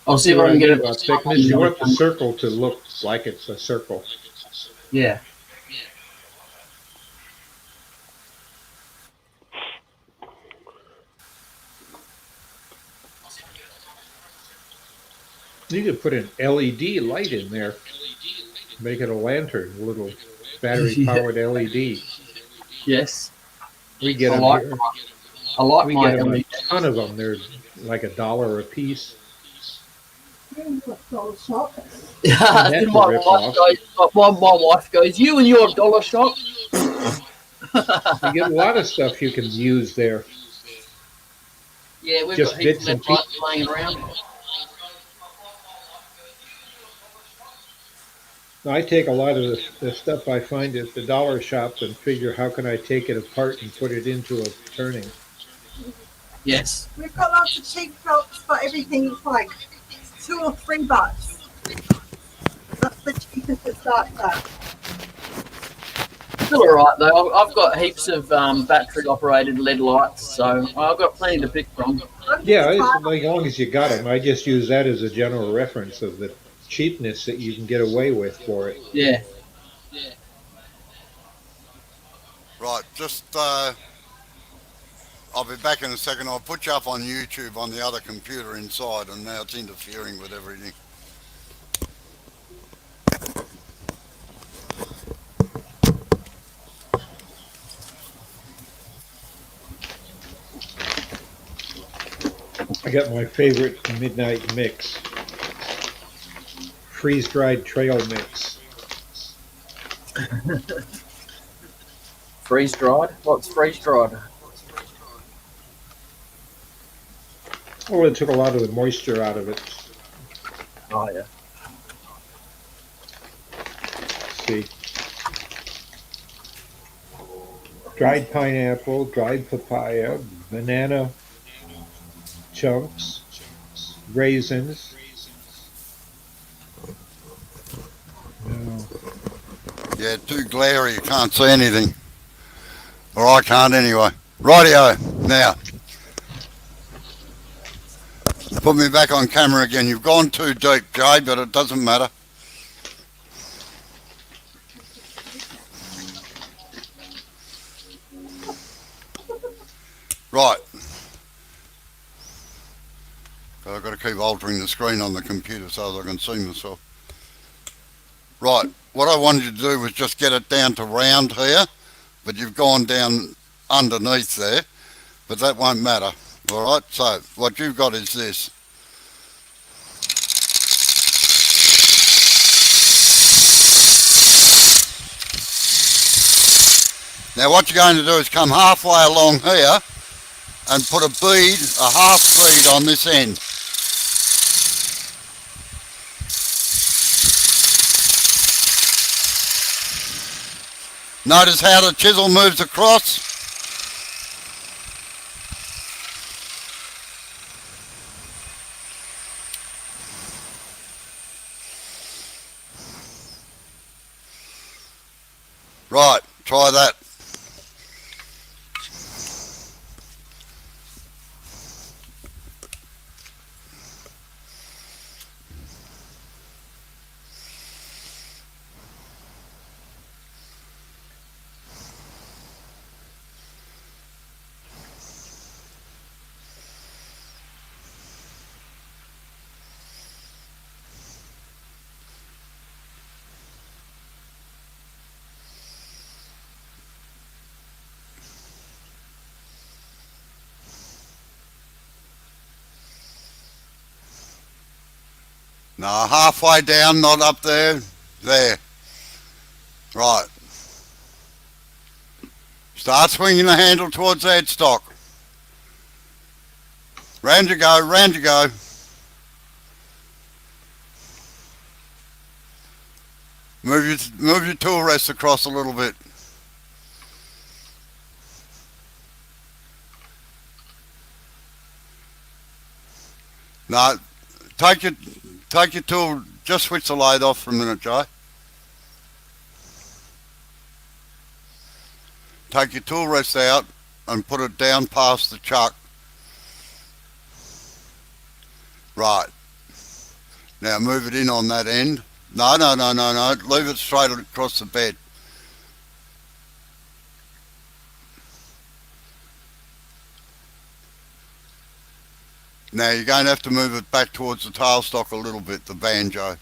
I'll see if I can get it. About thickness, you want the circle to look like it's a circle. Yeah. You could put an LED light in there, make it a lantern, a little battery-powered LED. Yes. We get I them like here. I like We my get them a LED. ton of them. They're like $1 a piece. Dollar shop. And Then that's a my wife rip-off. goes, my wife goes, you and your dollar shop. You get a lot of stuff you can use there. Yeah, we've got Just heaps of bits LED and pieces. lights laying around. I take a lot of the stuff I find at the dollar shops and figure how can I take it apart and put it into a turning. Yes. We've got lots of cheap shops, but everything's like $2 or $3. That's the cheapest it starts at. Still all right though. I've got heaps of battery operated LED lights, so I've got plenty to pick from. I'm Yeah, just it's tired. like long as you got them. I just use that as a general reference of the cheapness that you can get away with for it. Yeah. Right, just I'll be back in a second. I'll put you up on YouTube on the other computer inside, and now it's interfering with everything. I got my favorite midnight mix, freeze-dried trail mix. Freeze dried. What's freeze dried? Oh, it took a lot of the moisture out of it. Oh yeah. Let's see. Dried pineapple, dried papaya, banana chunks, raisins. No. Yeah, too glary, you can't see anything. Or I can't anyway. Rightio, now. Put me back on camera again. You've gone too deep, Jay, but it doesn't matter. Right. But I've got to keep altering the screen on the computer so that I can see myself. Right. What I wanted you to do was just get it down to round here, but you've gone down underneath there, but that won't matter. All right. So what you've got is this. Now what you're going to do is come halfway along here and put a bead, a half bead on this end. Notice how the chisel moves across? Right, try that. No, halfway down, not up there. There. Right. Start swinging the handle towards the headstock. Round you go, round you go. Move your tool rest across a little bit. No, take your tool, just switch the lathe off for a minute, Jay. Take your tool rest out and put it down past the chuck. Right. Now move it in on that end. No. Leave it straight across the bed. Now you're going to have to move it back towards the tailstock a little bit, the banjo.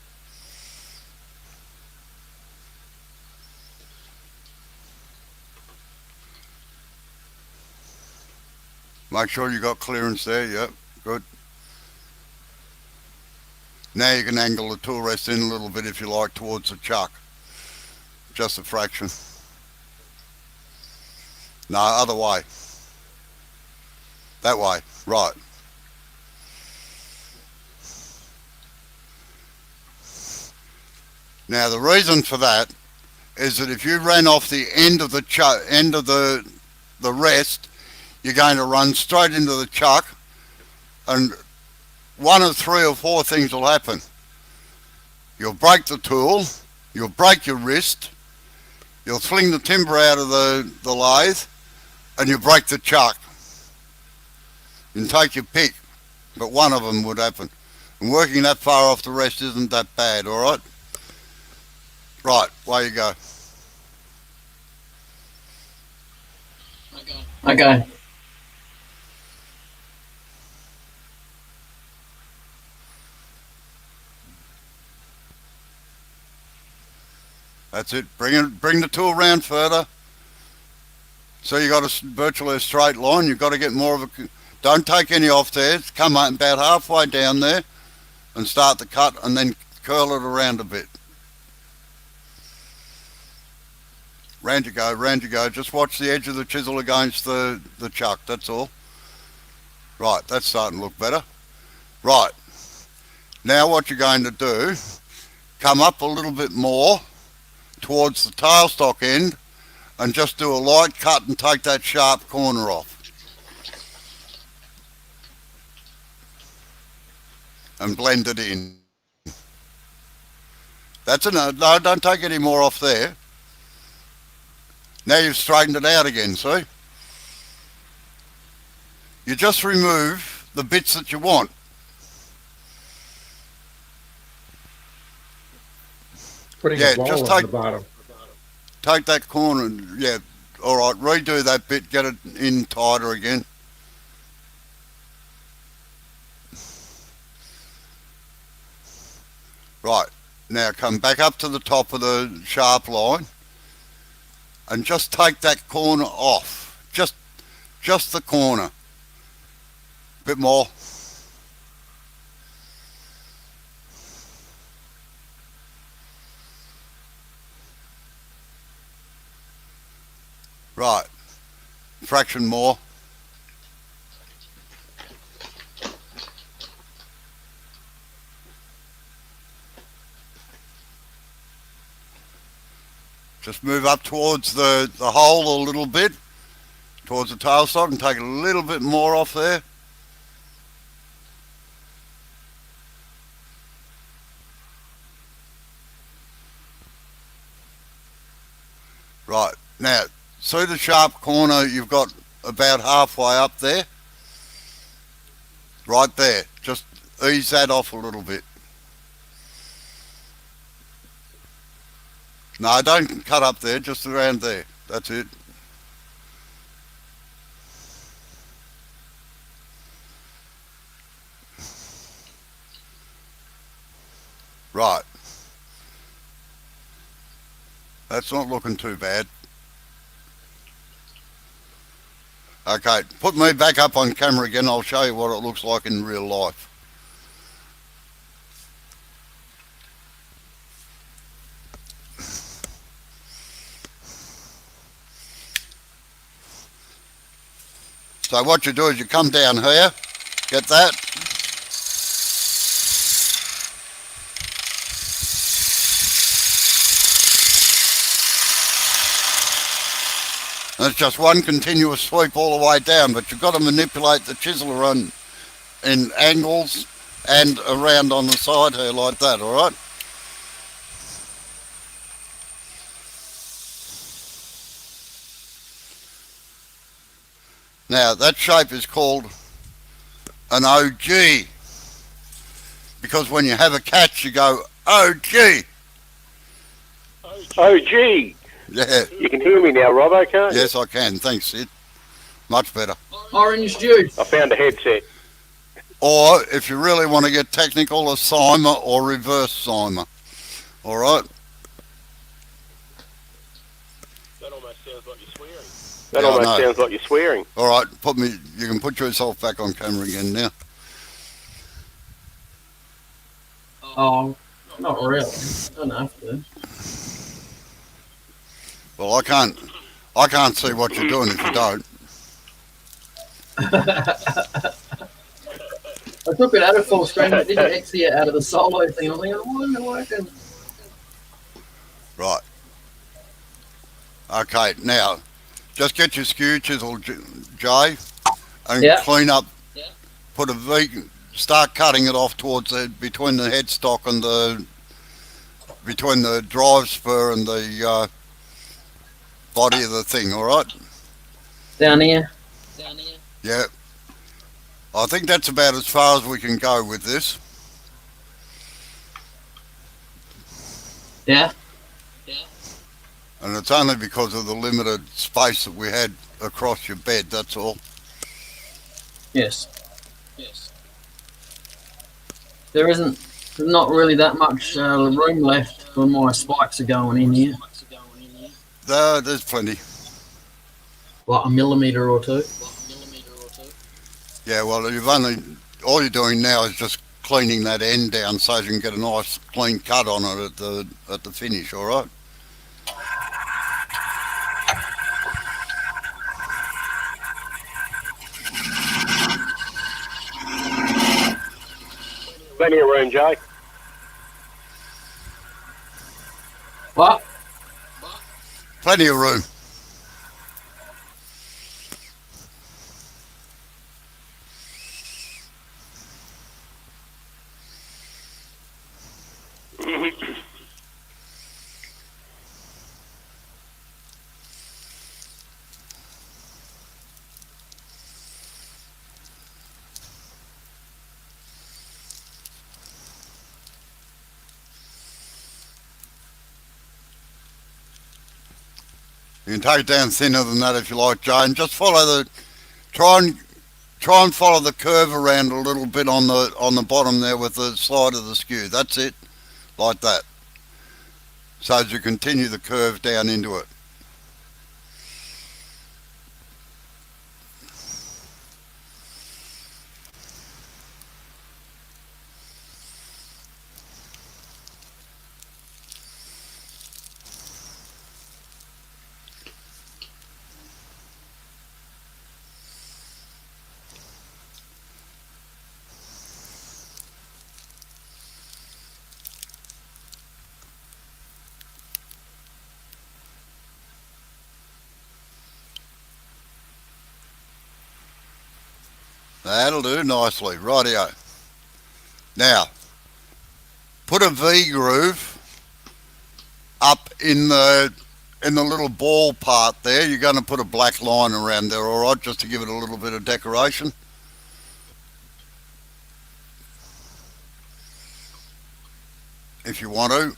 Make sure you got clearance there. Yep, good. Now you can angle the tool rest in a little bit if you like towards the chuck. Just a fraction. No, other way. That way, right. Now the reason for that is that if you ran off the end of the the rest, you're going to run straight into the chuck, and one of 3 or 4 things will happen. You'll break the tool, you'll break your wrist, you'll fling the timber out of the lathe, and you'll break the chuck. You can take your pick, but one of them would happen. And working that far off the rest isn't that bad, alright? Right, away you go. Okay. That's it. Bring the tool round further. So you got virtually a straight line. You've got to get more of a. Don't take any off there. Come out about halfway down there, and start the cut, and then curl it around a bit. Round you go, round you go. Just watch the edge of the chisel against the chuck. That's all. Right, that's starting to look better. Right. Now what you're going to do, come up a little bit more towards the tailstock end and just do a light cut and take that sharp corner off. And blend it in. That's enough. No, don't take any more off there. Now you've straightened it out again, see? You just remove the bits that you want. Putting a ball on the bottom. Take that corner and, yeah, alright, redo that bit, get it in tighter again. Right, now come back up to the top of the sharp line and just take that corner off. Just the corner. Bit more. Right, fraction more. Just move up towards the hole a little bit, towards the tailstock, and take a little bit more off there. Right, now, see the sharp corner you've got about halfway up there? Right there, just ease that off a little bit. No, don't cut up there, just around there. That's it. Right. That's not looking too bad. Okay, put me back up on camera again. I'll show you what it looks like in real life. So what you do is you come down here, get that. And it's just one continuous sweep all the way down, but you've got to manipulate the chisel around in angles and around on the side here like that, all right? Now that shape is called an OG, because when you have a catch you go OG. OG. Yeah. You can hear me now, Robbo, can't you? Yes, I can. Thanks, Sid. Much better. Orange juice. I found a headset. Or, if you really want to get technical, a Cymer or reverse Cymer. All right? That almost sounds like you're swearing. That Yeah, I almost know. sounds like you're swearing. All right, you can put yourself back on camera again now. Oh, not really. Don't have to. Well, I can't see what you're doing if you don't. I took it out of full screen, but it didn't exit it out of the solo thing. I was like, why isn't it working? Right. Okay, now just get your skew chisel, Jay, and Yeah. clean up. Put a V. Start cutting it off towards between the headstock and between the drive spur and the body of the thing. All right. Down here. Yeah. I think that's about as far as we can go with this. Yeah. And it's only because of the limited space that we had across your bed, that's all. Yes. There's not really that much room left for my spikes are going in here. There's plenty. Like a millimetre or two. Yeah, well, all you're doing now is just cleaning that end down so you can get a nice clean cut on it at the finish, all right? Plenty of room, Jay. What? Plenty of room. You can take it down thinner than that if you like, Jay, and just try and follow the curve around a little bit on the bottom there with the side of the skew. That's it, like that. So as you continue the curve down into it. That'll do nicely. Rightio. Now, put a V groove up in the little ball part there. You're going to put a black line around there, all right, just to give it a little bit of decoration. If you want to.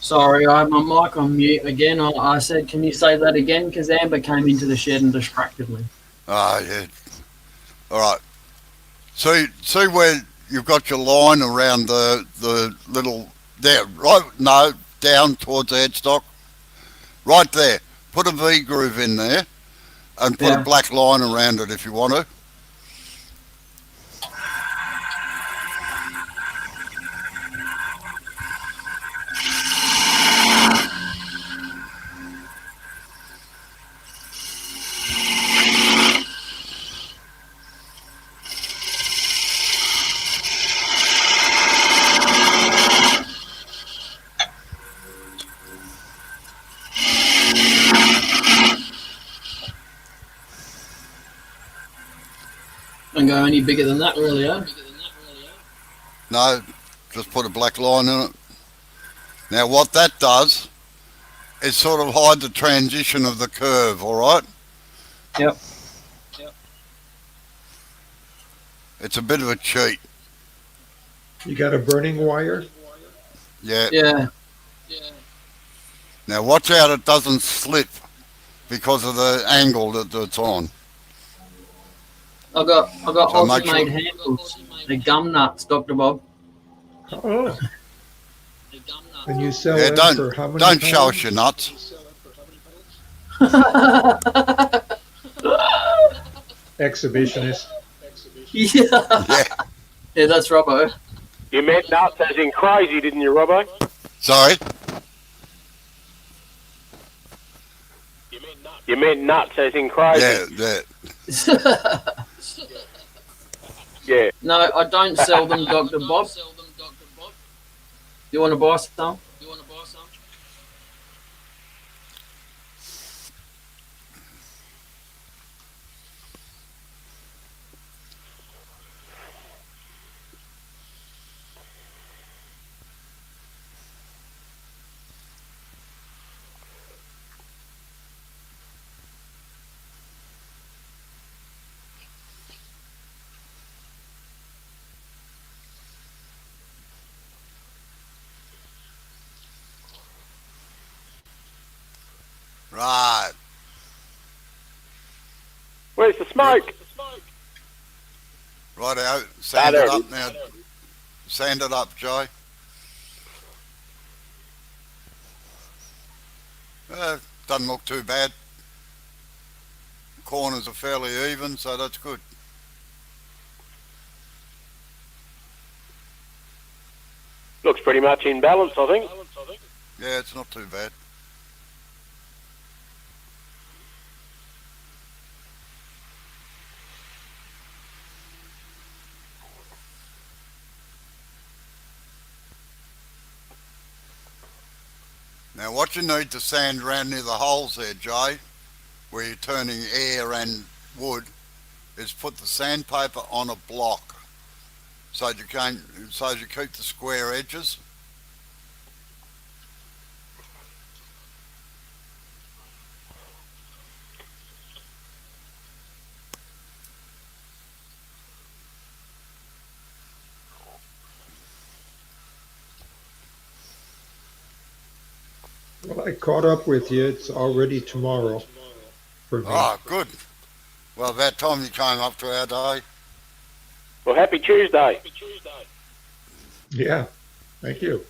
Sorry, I had my mic on mute again. I said, can you say that again? Because Amber came into the shed and distracted me. Ah, yeah. All right. See where you've got your line around the little there, right? No, down towards the headstock. Right there. Put a V groove in there and put a black line around it if you want to. Don't go any bigger than that, really, eh? No, just put a black line in it. Now what that does is sort of hide the transition of the curve, all right? Yep. It's a bit of a cheat. You got a burning wire? Yeah. Yeah. Now watch out it doesn't slip because of the angle that it's on. I got So make Aussie sure. made handles. They're gum nuts, Dr. Bob. Oh, and you sell Yeah, them for how many don't show us pounds? your nuts. Exhibitionist. Yeah. Yeah. Yeah, that's Robbo. You meant nuts as in crazy, didn't you, Robbo? Sorry. You meant nuts as in crazy. Yeah, yeah. Yeah. No, I don't sell them, Dr. Bob. You want to buy some? Right. Where's the smoke? Righto. Sand there it it up now. Sand it up, Joe. Doesn't look too bad. Corners are fairly even, so that's good. Looks pretty much in balance, I think. Yeah, it's not too bad. Now what you need to sand around near the holes there, Joe, where you're turning air and wood, is put the sandpaper on a block so you keep the square edges. Well, I caught up with you. It's already tomorrow for me. Oh, good. Well, about time you came up to our day. Well, happy Tuesday. Yeah, thank you.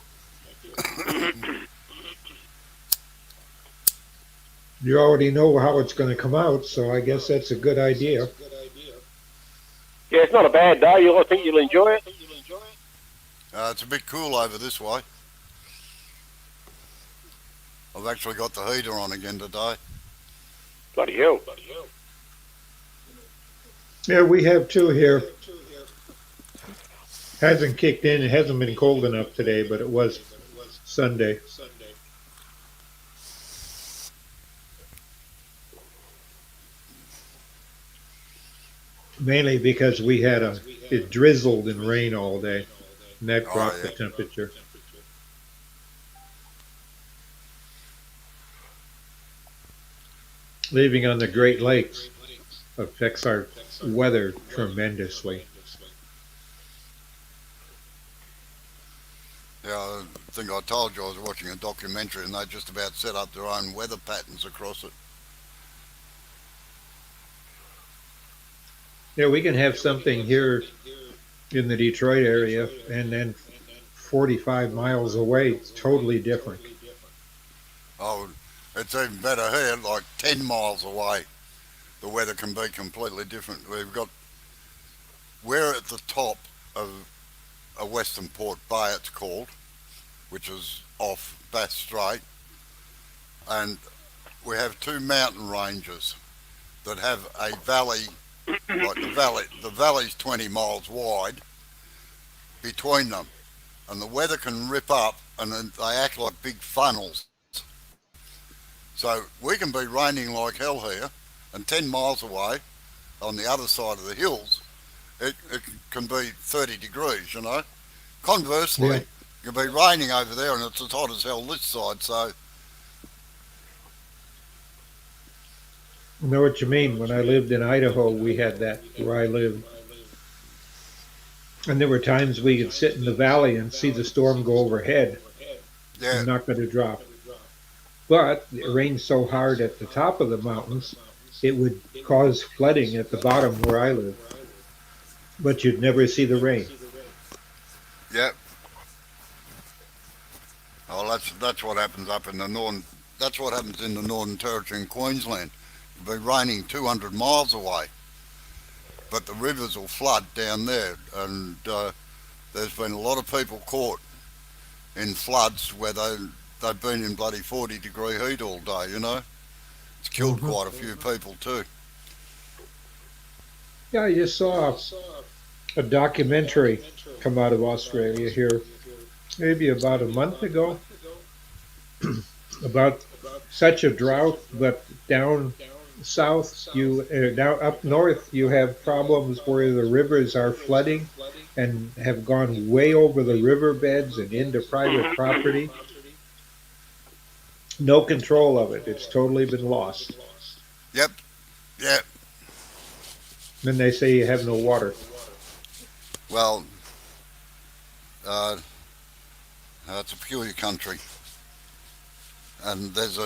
You already know how it's going to come out, so I guess that's a good idea. Yeah, it's not a bad day. I think you'll enjoy it. It's a bit cool over this way. I've actually got the heater on again today. Bloody hell. Yeah, we have two here. Hasn't kicked in. It hasn't been cold enough today, but it was Sunday. Mainly because it drizzled and rained all day, and that dropped the temperature. Living on the Great Lakes affects our weather tremendously. Yeah, I think I told you I was watching a documentary and they just about set up their own weather patterns across it. Yeah, we can have something here in the Detroit area, and then 45 miles away, it's totally different. Oh, it's even better here, like 10 miles away. The weather can be completely different. We're at the top of a Western Port Bay, it's called, which is off Bass Strait, and we have two mountain ranges that have a valley, like the valley's 20 miles wide between them, and the weather can rip up and then they act like big funnels. So we can be raining like hell here, and 10 miles away on the other side of the hills, it can be 30 degrees, you know. Conversely, Yeah. it can be raining over there and it's as hot as hell this side, so I know what you mean. When I lived in Idaho, we had that where I lived. And there were times we could sit in the valley and see the storm go overhead yeah, and not going to drop. But it rained so hard at the top of the mountains it would cause flooding at the bottom where I live, but you'd never see the rain. Yep. Oh, that's what happens up in the northern. That's what happens in the Northern Territory in Queensland. It'll be raining 200 miles away, but the rivers will flood down there, and there's been a lot of people caught in floods where they've been in bloody 40-degree heat all day. It's killed Hmm. quite a few people too. Yeah, I just saw a documentary come out of Australia here maybe about a month ago about such a drought, but down south, down up north, you have problems where the rivers are flooding and have gone way over the riverbeds and into private property. No control of it. It's totally been lost. Yep. Yep. Then they say you have no water. Well, uh, it's a peculiar country, and there's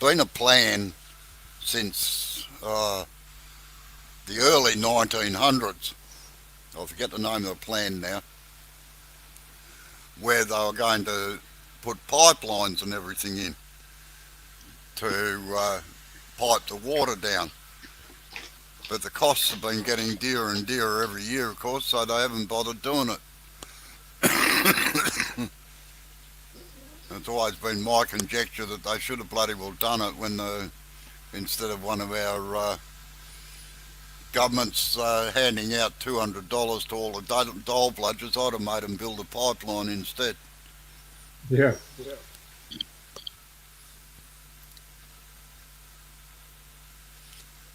been a plan since the early 1900s. I forget the name of the plan now, where they were going to put pipelines and everything in to pipe the water down. But the costs have been getting dearer and dearer every year, of course, so they haven't bothered doing it. It's always been my conjecture that they should have bloody well done it when instead of one of our governments handing out $200 to all the dole bludgers, I'd have made them build a pipeline instead. Yeah.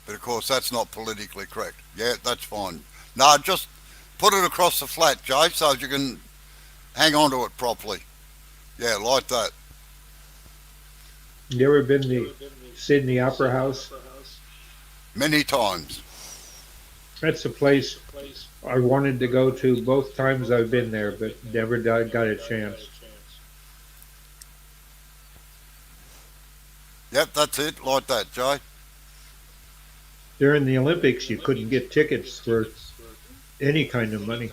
But of course, that's not politically correct. Yeah, that's fine. No, just put it across the flat, Jay, so you can hang on to it properly. Yeah, like that. You ever been to Sydney Opera House? Many times. That's a place I wanted to go to both times I've been there, but never got a chance. Yep, that's it, like that, Jay. During the Olympics, you couldn't get tickets for any kind of money.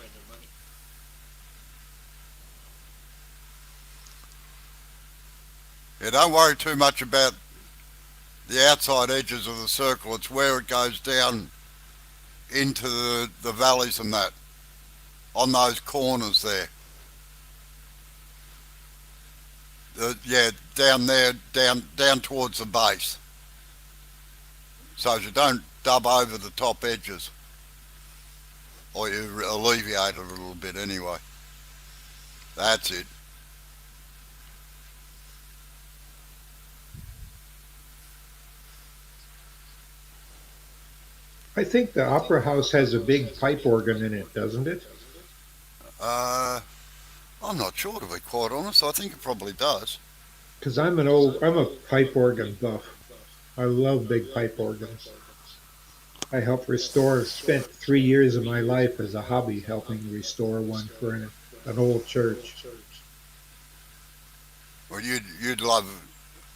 Yeah, don't worry too much about the outside edges of the circle. It's where it goes down into the valleys and that, on those corners there. Yeah, down there, down towards the base. So as you don't dub over the top edges, or you alleviate it a little bit anyway. That's it. I think the Opera House has a big pipe organ in it, doesn't it? Uh, I'm not sure, to be quite honest. I think it probably does. Because I'm a pipe organ buff. I love big pipe organs. I helped spent 3 years of my life as a hobby helping restore one for an old church. Well, you'd love.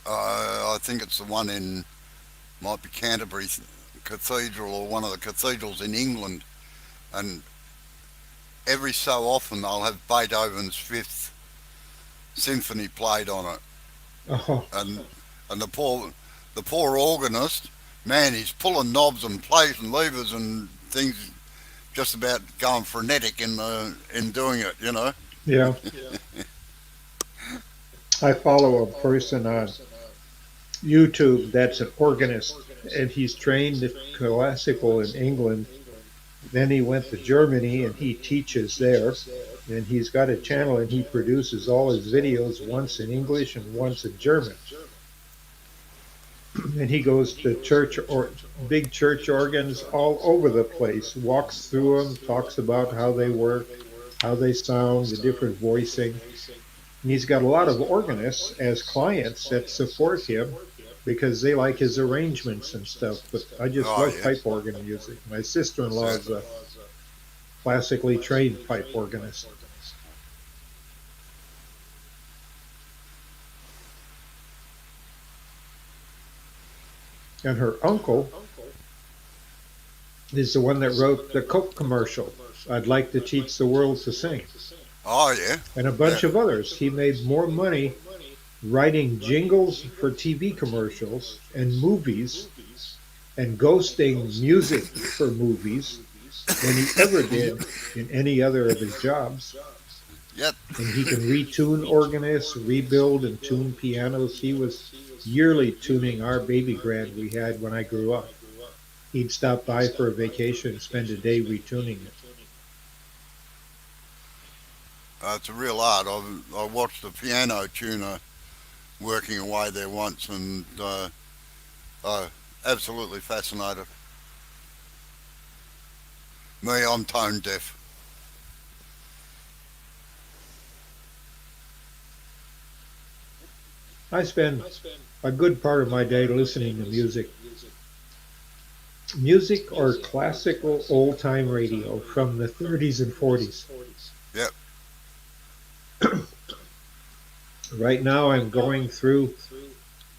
I think it's the one in might be Canterbury Cathedral or one of the cathedrals in England, and every so often they'll have Beethoven's Fifth Symphony played on it, Oh, and the poor organist, man, he's pulling knobs and plates and levers and things, just about going frenetic in doing it. yeah. I follow a person on YouTube that's an organist, and he's trained in classical in England. Then he went to Germany and he teaches there. And he's got a channel and he produces all his videos once in English and once in German. And he goes to church or big church organs all over the place, walks through them, talks about how they work, how they sound, the different voicing. And he's got a lot of organists as clients that support him because they like his arrangements and stuff. But I just Oh love yeah, pipe organ music. My sister-in-law is a classically trained pipe organist. And her uncle Is the one that wrote the Coke commercial, I'd like to teach the world to sing, Oh yeah, and a yeah. bunch of others. He made more money writing jingles for TV commercials and movies and ghosting music for movies than he ever did in any other of his jobs. Yep. And he can retune organists, rebuild and tune pianos. He was yearly tuning our baby grand we had when I grew up. He'd stop by for a vacation and spend a day retuning it. It's a real art. I watched a piano tuner working away there once, and absolutely fascinated. Me, I'm tone deaf. I spend a good part of my day listening to music. Music or classical old time radio from the 30s and 40s. Yep. Right now, I'm going through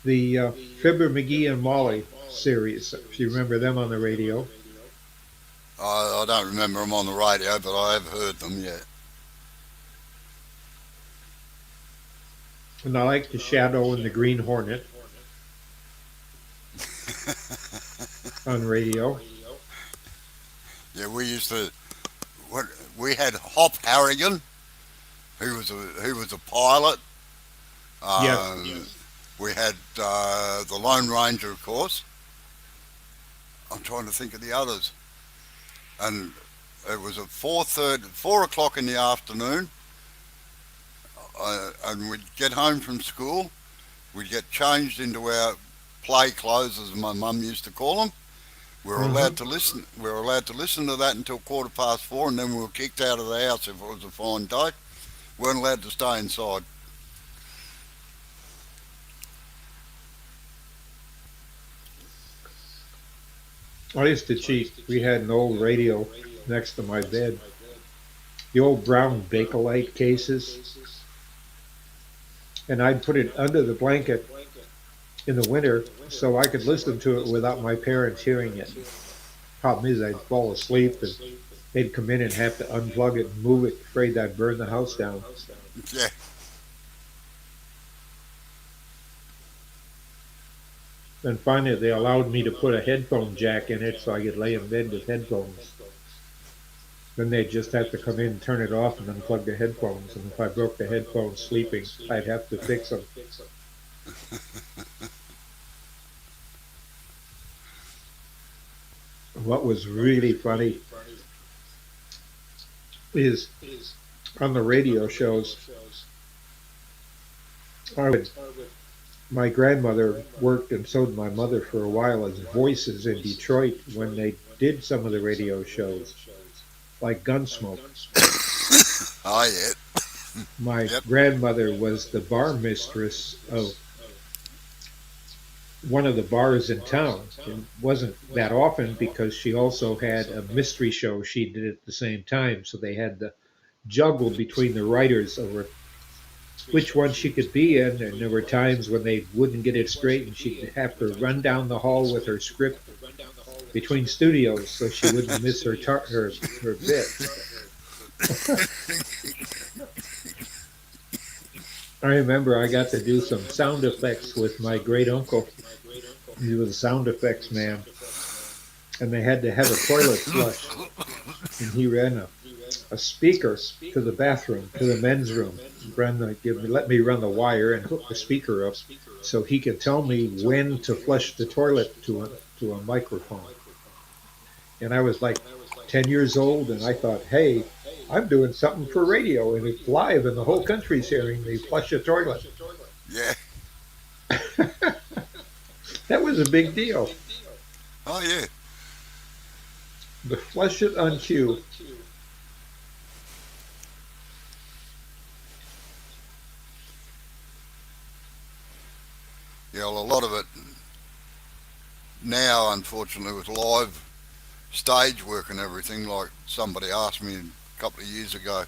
the Fibber McGee and Molly series. If you remember them on the radio, I don't remember them on the radio, but I have heard them. Yeah. and I like the Shadow and the Green Hornet on radio. Yeah, we used to. What we had Hop Harrigan, who was a pilot. Yeah, We had the Lone Ranger, of course. I'm trying to think of the others, and it was at 4 o'clock in the afternoon, and we'd get home from school. We'd get changed into our play clothes, as my mum used to call them. We were uh-huh. allowed to listen. We were allowed to listen to that until 4:15, and then we were kicked out of the house if it was a fine day. Weren't allowed to stay inside. I used to cheat. We had an old radio next to my bed. The old brown Bakelite cases, and I'd put it under the blanket in the winter so I could listen to it without my parents hearing it. Problem is, I'd fall asleep and they'd come in and have to unplug it and move it, afraid I'd burn the house down. Yeah, And finally, they allowed me to put a headphone jack in it so I could lay in bed with headphones. Then they'd just have to come in, turn it off, and unplug the headphones. And if I broke the headphones sleeping, I'd have to fix them. What was really funny is on the radio shows, I would, my grandmother worked and so did my mother for a while as voices in Detroit when they did some of the radio shows, like Gunsmoke. oh yeah, My yep, grandmother was the bar mistress of one of the bars in town. It wasn't that often because she also had a mystery show she did at the same time. So they had to juggle between the writers over which one she could be in. And there were times when they wouldn't get it straight and she'd have to run down the hall with her script between studios so she wouldn't miss her bit. I remember I got to do some sound effects with my great uncle. He was a sound effects man, and they had to have a toilet flush. And he ran a speaker to the bathroom, to the men's room. Let me run the wire and hook the speaker up so he could tell me when to flush the toilet to a microphone. And I was like 10 years old, and I thought, hey, I'm doing something for radio, and it's live, and the whole country's hearing me flush a toilet. yeah. That was a big deal. Oh yeah. The flush it on cue. Yeah, well, a lot of it now, unfortunately, with live stage work and everything, like somebody asked me a couple of years ago,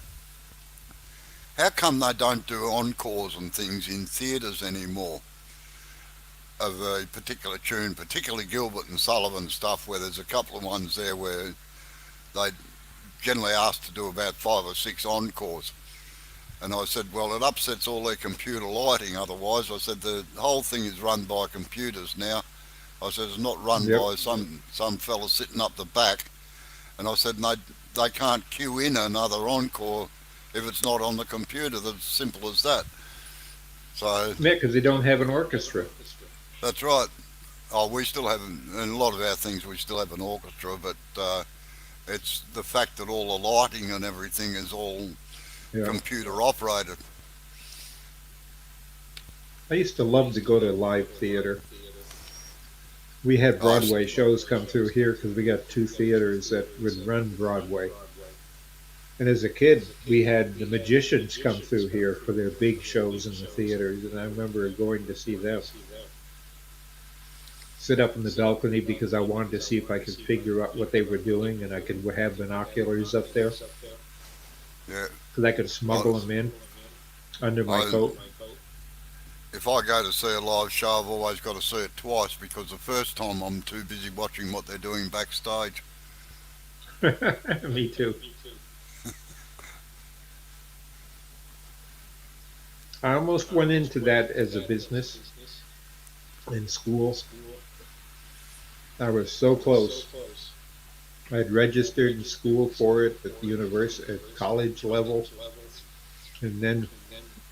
how come they don't do encores and things in theatres anymore? of a particular tune, particularly Gilbert and Sullivan stuff, where there's a couple of ones there where they generally asked to do about 5 or 6 encores. And I said, well, it upsets all their computer lighting otherwise. I said, the whole thing is run by computers now. I said, it's not run Yep. by some fella sitting up the back. And I said, they can't queue in another encore if it's not on the computer. That's simple as that. So Yeah, because they don't have an orchestra. that's right. Oh, we still have, in a lot of our things, we still have an orchestra, but it's the fact that all the lighting and everything is all Yeah. computer operated. I used to love to go to live theater. We had I s- Broadway shows come through here because we got 2 theaters that would run Broadway. And as a kid, we had the magicians come through here for their big shows in the theaters, and I remember going to see them. Sit up in the balcony because I wanted to see if I could figure out what they were doing, and I could have binoculars up there Yeah. because I could smuggle them in under my I, coat. if I go to see a live show, I've always got to see it twice because the first time I'm too busy watching what they're doing backstage. Me too. I almost went into that as a business in school. I was so close. I'd registered in school for it at the university, at college level, and then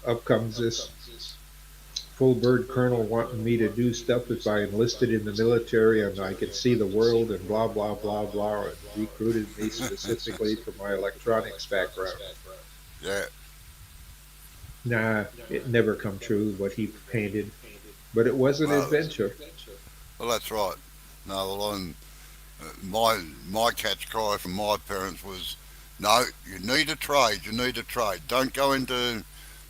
up comes this full bird colonel wanting me to do stuff if I enlisted in the military and I could see the world and blah blah blah blah, and recruited me specifically for my electronics background. Yeah. Nah, it never come true what he painted, but it was an Well, adventure. well, that's right. No, well, my catch cry from my parents was, no, you need a trade. You need a trade. Don't go into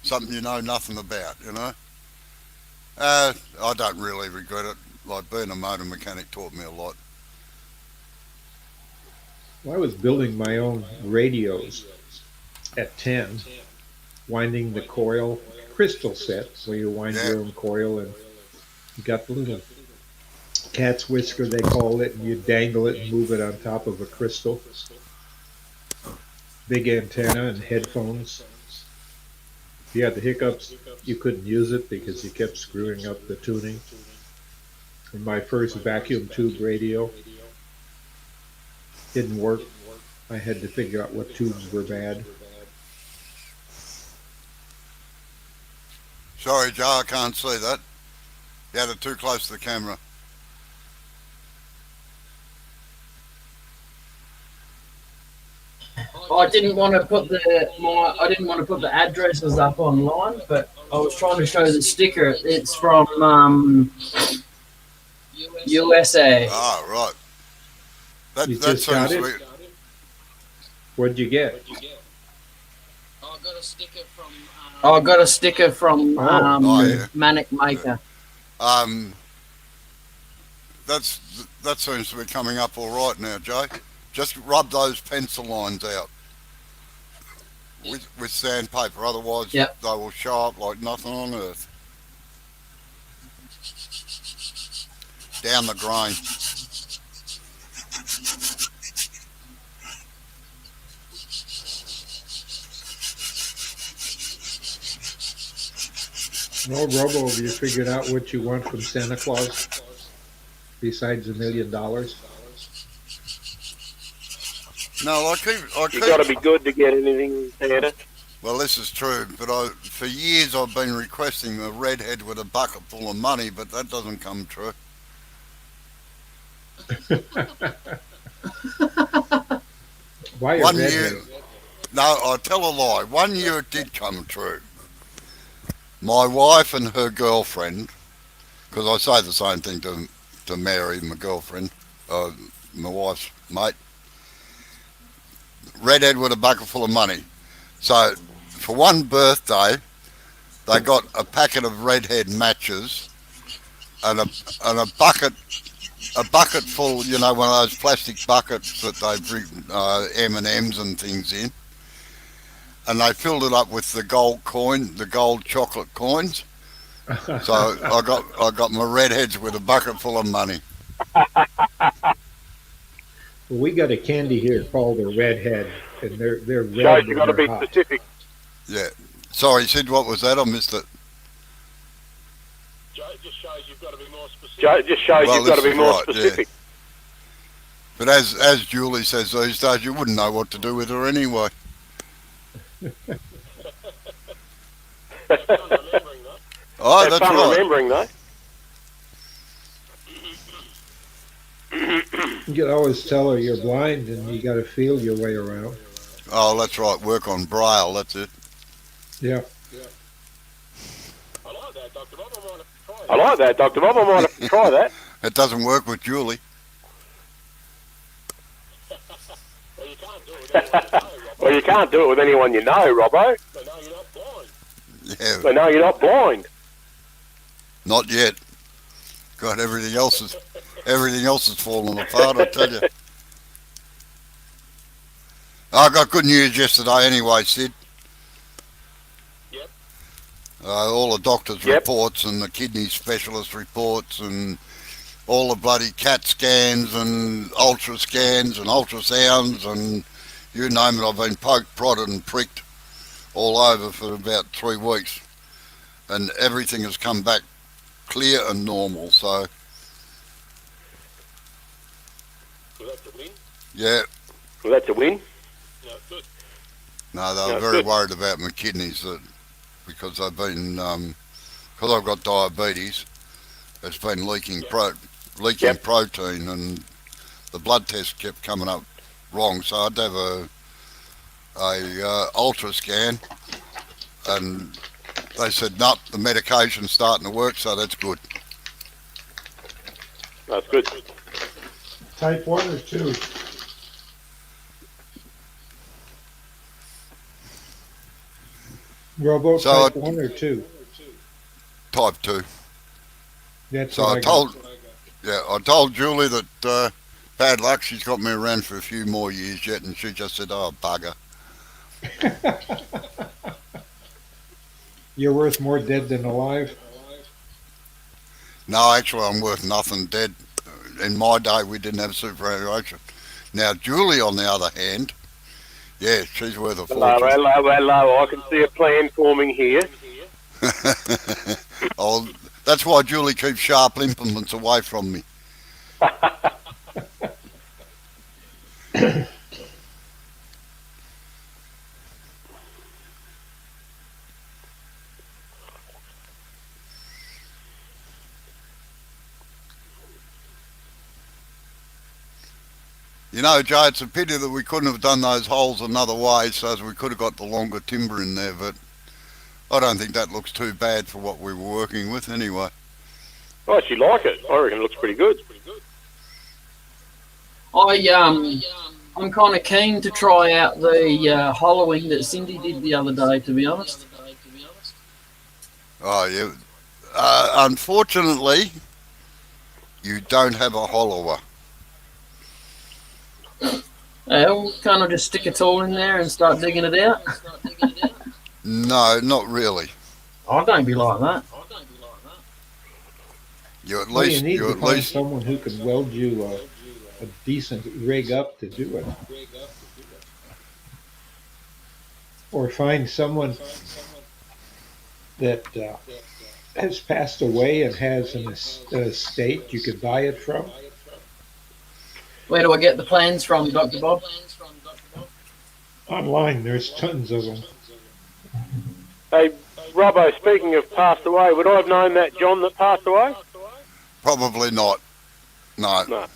something you know nothing about. You know. I don't really regret it. Like being a motor mechanic taught me a lot. I was building my own radios at 10, winding the coil, crystal set, where you wind Yeah. your own coil, and you got the little cat's whisker, they call it, and you dangle it and move it on top of a crystal. Big antenna and headphones. If you had the hiccups, you couldn't use it because you kept screwing up the tuning. And my first vacuum tube radio didn't work. I had to figure out what tubes were bad. Sorry, Joe, I can't see that. You had it too close to the camera. I didn't want to put I didn't want to put the addresses up online, but I was trying to show the sticker. It's from USA. Ah, right. You That just got seems it? to be. What'd you get? I got a sticker from. I got a sticker from Oh, yeah. Manic Maker. Um, that seems to be coming up all right now, Joe. Just rub those pencil lines out with sandpaper, otherwise Yep. they will show up like nothing on earth. Down the grain. No, Robo, have you figured out what you want from Santa Claus besides $1 million? No, I keep. You got to be good to get anything, Santa. Well, this is true, but for years I've been requesting a redhead with a bucket full of money, but that doesn't come true. Why a One redhead? year, no, I tell a lie. One year it did come true. My wife and her girlfriend, because I say the same thing to Mary, my girlfriend, my wife's mate, redhead with a bucket full of money. So for one birthday, they got a packet of redhead matches and a bucket full, you know, one of those plastic buckets that they bring M&Ms and things in, and they filled it up with the gold chocolate coins, So I got my redheads with a bucket full of money. Well, we got a candy here called a redhead, and they're Shows red you when got to they're be hot. specific. Yeah. Sorry, Sid, what was that? I missed it. It just shows you've got to be more This is right, yeah. specific. But as Julie says these days, you wouldn't know what to do with her anyway. Oh, Have that's fun right. remembering though. You can always tell her you're blind, and you got to feel your way around. Oh, that's right. Work on braille. That's it. Yeah. I like that, Dr. Bob. I might have to try that. It doesn't work with Julie. Well, you can't do it with anyone you know, Robbo. Yeah, But no, you're not blind. not yet. God, everything else is falling apart. I tell you. I got good news yesterday, anyway, Sid. Yep. All the doctors' reports and the kidney specialist reports and all the bloody CAT scans and ultra scans and ultrasounds and you name it. I've been poked, prodded, and pricked all over for about 3 weeks, and everything has come back clear and normal. So, Well, that's a win. yeah, Well, that's a win. No, good. no, they were No, very good. worried about my kidneys because I've been because I've got diabetes. It's been leaking Yep. protein, and the blood test kept coming up wrong. So I'd have a ultra scan, and they said, "Nope, the medication's starting to work, so that's good." That's good. Type 1 or 2? Robo So type 1 or 2? Type 2. That's So what I got. told, yeah, I told Julie that bad luck. She's got me around for a few more years yet, and she just said, "Oh, bugger." You're worth more dead than alive. No, actually, I'm worth nothing dead. In my day, we didn't have superannuation. Now, Julie, on the other hand, yeah, she's worth a Hello, fortune. hello. I can see a plan forming here. Oh, that's why Julie keeps sharp implements away from me. You know, Joe, it's a pity that we couldn't have done those holes another way so as we could have got the longer timber in there, but I don't think that looks too bad for what we were working with anyway. I actually like it. I reckon it looks pretty good. I'm kind of keen to try out the hollowing that Cindy did the other day. To be honest, Oh, yeah. Unfortunately, you don't have a hollower. we'll kind of just stick a tool in there and start digging it out. No, not really. I don't be like that. You at Well, you least, need you to at find least, someone who can weld you a decent rig up to do it, or find someone that has passed away and has an estate you could buy it from. Where do I get the plans from, Dr. Bob? Online, there's tons of them. Hey, Robbo, speaking of passed away, would I have known that John that passed away? probably not. No, No.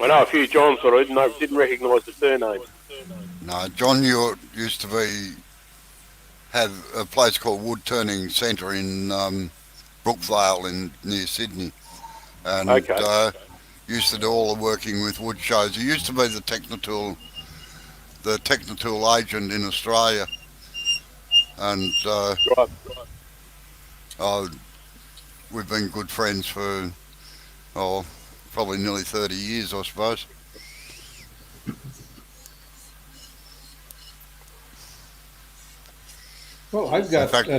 I know a few Johns, but I didn't recognise the surname. no. John Ewart used to have a place called Wood Turning Centre in Brookvale near Sydney, and Okay. used to do all the working with wood shows. He used to be the Technotool agent in Australia, and Right. uh, we've been good friends for probably nearly 30 years, I suppose. Well, I've In got fact,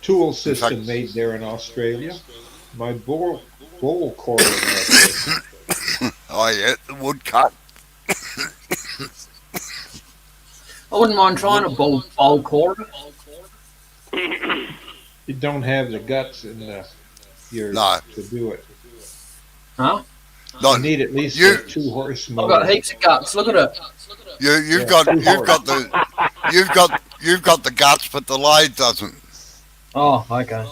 tool fact- system made there in Australia. My bowl quarter out there. Oh yeah, the woodcut. I wouldn't mind trying a bowl quarter. You don't have the guts in your No, to do it. Huh? You not need at least you. a 2-horse I've got motor. heaps of guts. Look at it. You've Yeah, got 2 you've got horse. you've got the guts, but the lathe doesn't. Oh, okay.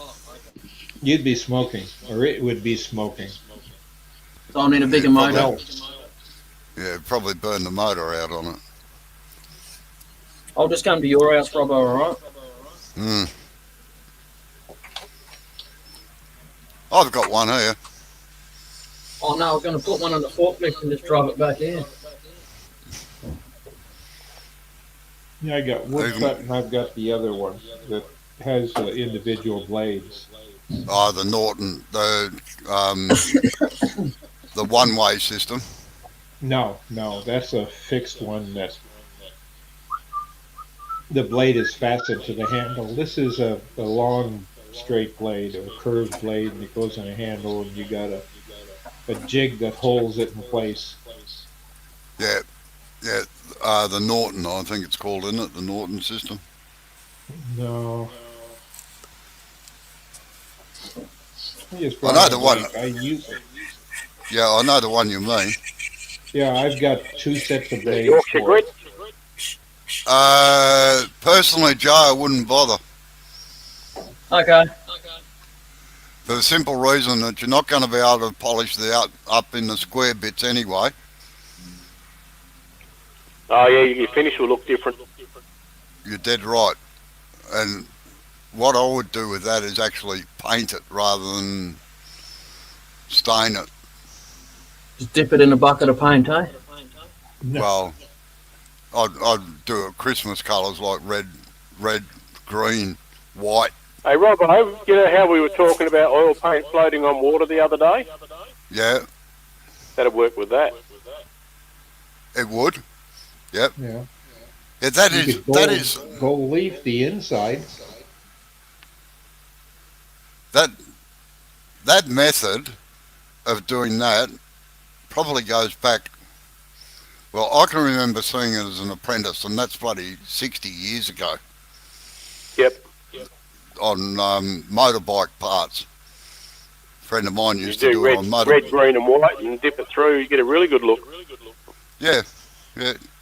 You'd be smoking, or it would be smoking. So I need a bigger Yeah, motor. Melts. Yeah, probably burn the motor out on it. I'll just come to your house, Robbo, alright? Hmm. I've got one here. Oh no, I was going to put one on the forklift and just drive it back in. Yeah, I got woodcut, and I've got the other one that has individual blades. Oh, the Norton, the one-way system. No, that's a fixed one that the blade is fastened to the handle. This is a long straight blade or a curved blade, and it goes on a handle, and you got a jig that holds it in place. Yeah, yeah. The Norton, I think it's called, isn't it? The Norton system. No. I just I know brought the my one. bike. I use it. Yeah, I know the one you mean. Yeah, I've got 2 sets of The blades Yorkshire for it. Grit. Personally, Joe, I wouldn't bother Okay. for the simple reason that you're not going to be able to polish the up in the square bits anyway. Oh yeah, your finish will look different. You're dead right. And what I would do with that is actually paint it rather than stain it. Just dip it in a bucket of paint, eh? Well, I'd do it Christmas colours like red, green, white. Hey Robbo, you know how we were talking about oil paint floating on water the other day? Yeah, That'd work with that. it would. Yep. Yeah. Yeah, You could that is gold leaf the inside. that method of doing that probably goes back. Well, I can remember seeing it as an apprentice, and that's bloody 60 years ago Yep. on motorbike parts. A friend of mine You used to do do it on red, green, and white, and dip it through. You get a really good look. Yeah,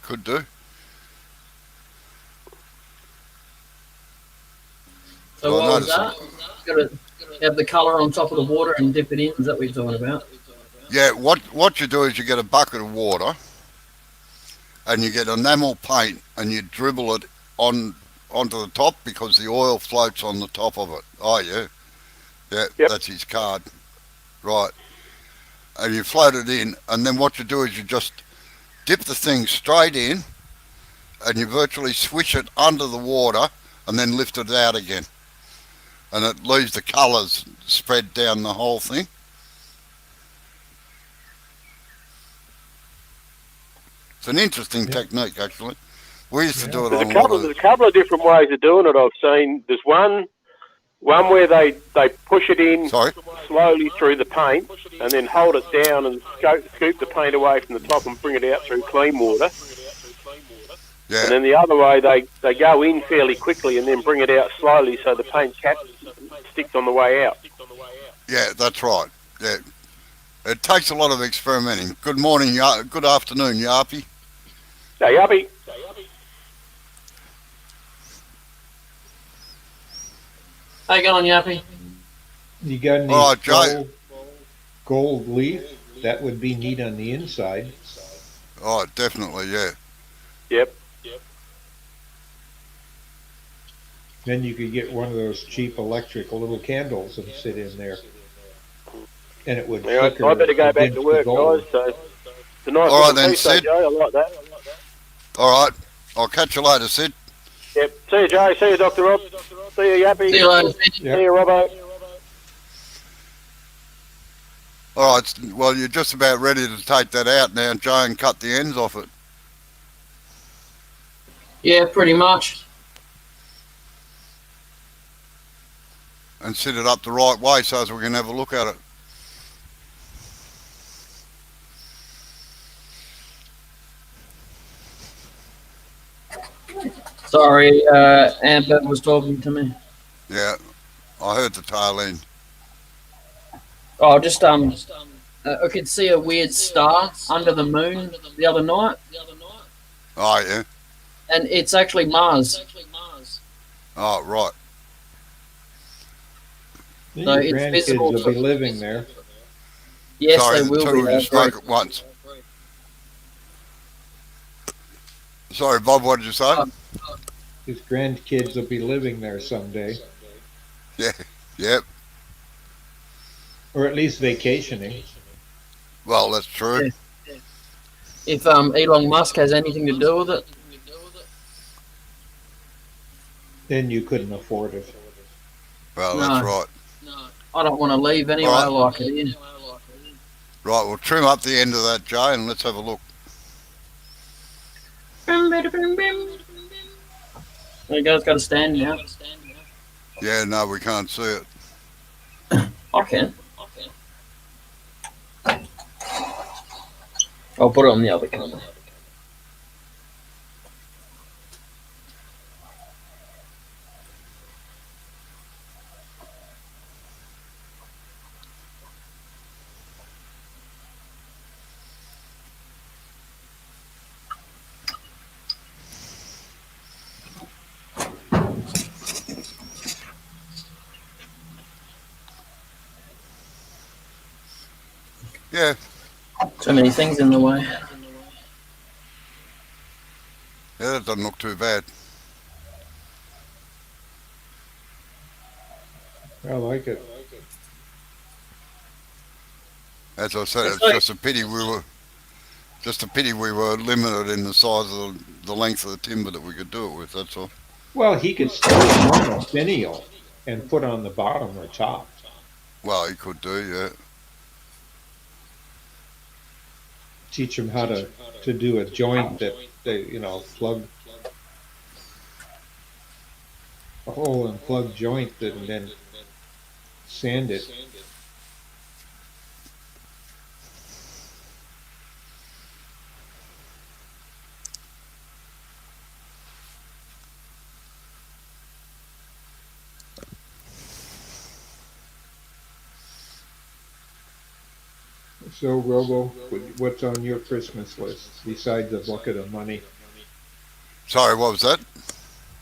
could do. So Well, what was notice that? Got to have the colour on top of the water and dip it in. Is that what you're talking about? Yeah, what you do is you get a bucket of water, and you get enamel paint, and you dribble it onto the top because the oil floats on the top of it. Oh yeah, Yep. That's his card, right? And you float it in, and then what you do is you just dip the thing straight in, and you virtually swish it under the water, and then lift it out again, and it leaves the colours spread down the whole thing. It's an interesting technique, actually. We used to do it There's on a couple. There's a couple of different ways of doing it. I've seen. There's one where they push it in Sorry. slowly through the paint and then hold it down and scoop the paint away from the top and bring it out through clean water. Yeah. And then the other way, they go in fairly quickly and then bring it out slowly so the paint sticks on the way out. Yeah, that's right. Yeah. It takes a lot of experimenting. Good morning, good afternoon, Yarpy. Hey, Yubby. How you going, Yappy? You got any All right, Joe. gold leaf? That would be neat on the inside. Oh, definitely, yeah. Yep. Then you could get one of those cheap electric little candles and sit in there. And it would Yeah, flicker I better go back against to the work, gold. guys. So it's a nice All right little then, piece, though, Sid. Joe. I like that. All right. I'll catch you later, Sid. Yep. See you, Joe. See you, Dr. Rob. See you, Yappy. See you later. Yep. See you, Robbo. All right. Well, you're just about ready to take that out now, Joe, and cut the ends off it. Yeah, pretty much. and set it up the right way so as we can have a look at it. Sorry, Amber was talking to me. Yeah, I heard the tail end. Oh, just I could see a weird star under the moon the other night, Oh, yeah. and it's actually Mars. Oh, right. So Your it's grandkids visible. will be living there. Yes, Sorry, they the will two be. of you I agree. spoke at once. Sorry, Bob, what did you say? Oh, His grandkids will be living there someday, Yeah, yep. or at least vacationing. Well, that's true. yes. If Elon Musk has anything to do with it, Then you couldn't afford it. Well, that's no, right. I don't want to leave All anyway. I right, like it here. right. We'll trim up the end of that, Jay, and let's have a look. There you go. It's got a stand now. Yeah, no, we can't see it. I can. I'll put it on the other camera. Yeah, So many things in the way. yeah, that doesn't look too bad. I like it. As I said, It's it's like, just a pity we were limited in the size of the length of the timber that we could do it with. That's all. Well, he could still form a finial and put on the bottom or top. Well, he could do, yeah. Teach him how to do a joint that they plug a hole and plug joint that, and then sand it. So, Robo, what's on your Christmas list besides a bucket of money? Sorry, what was that?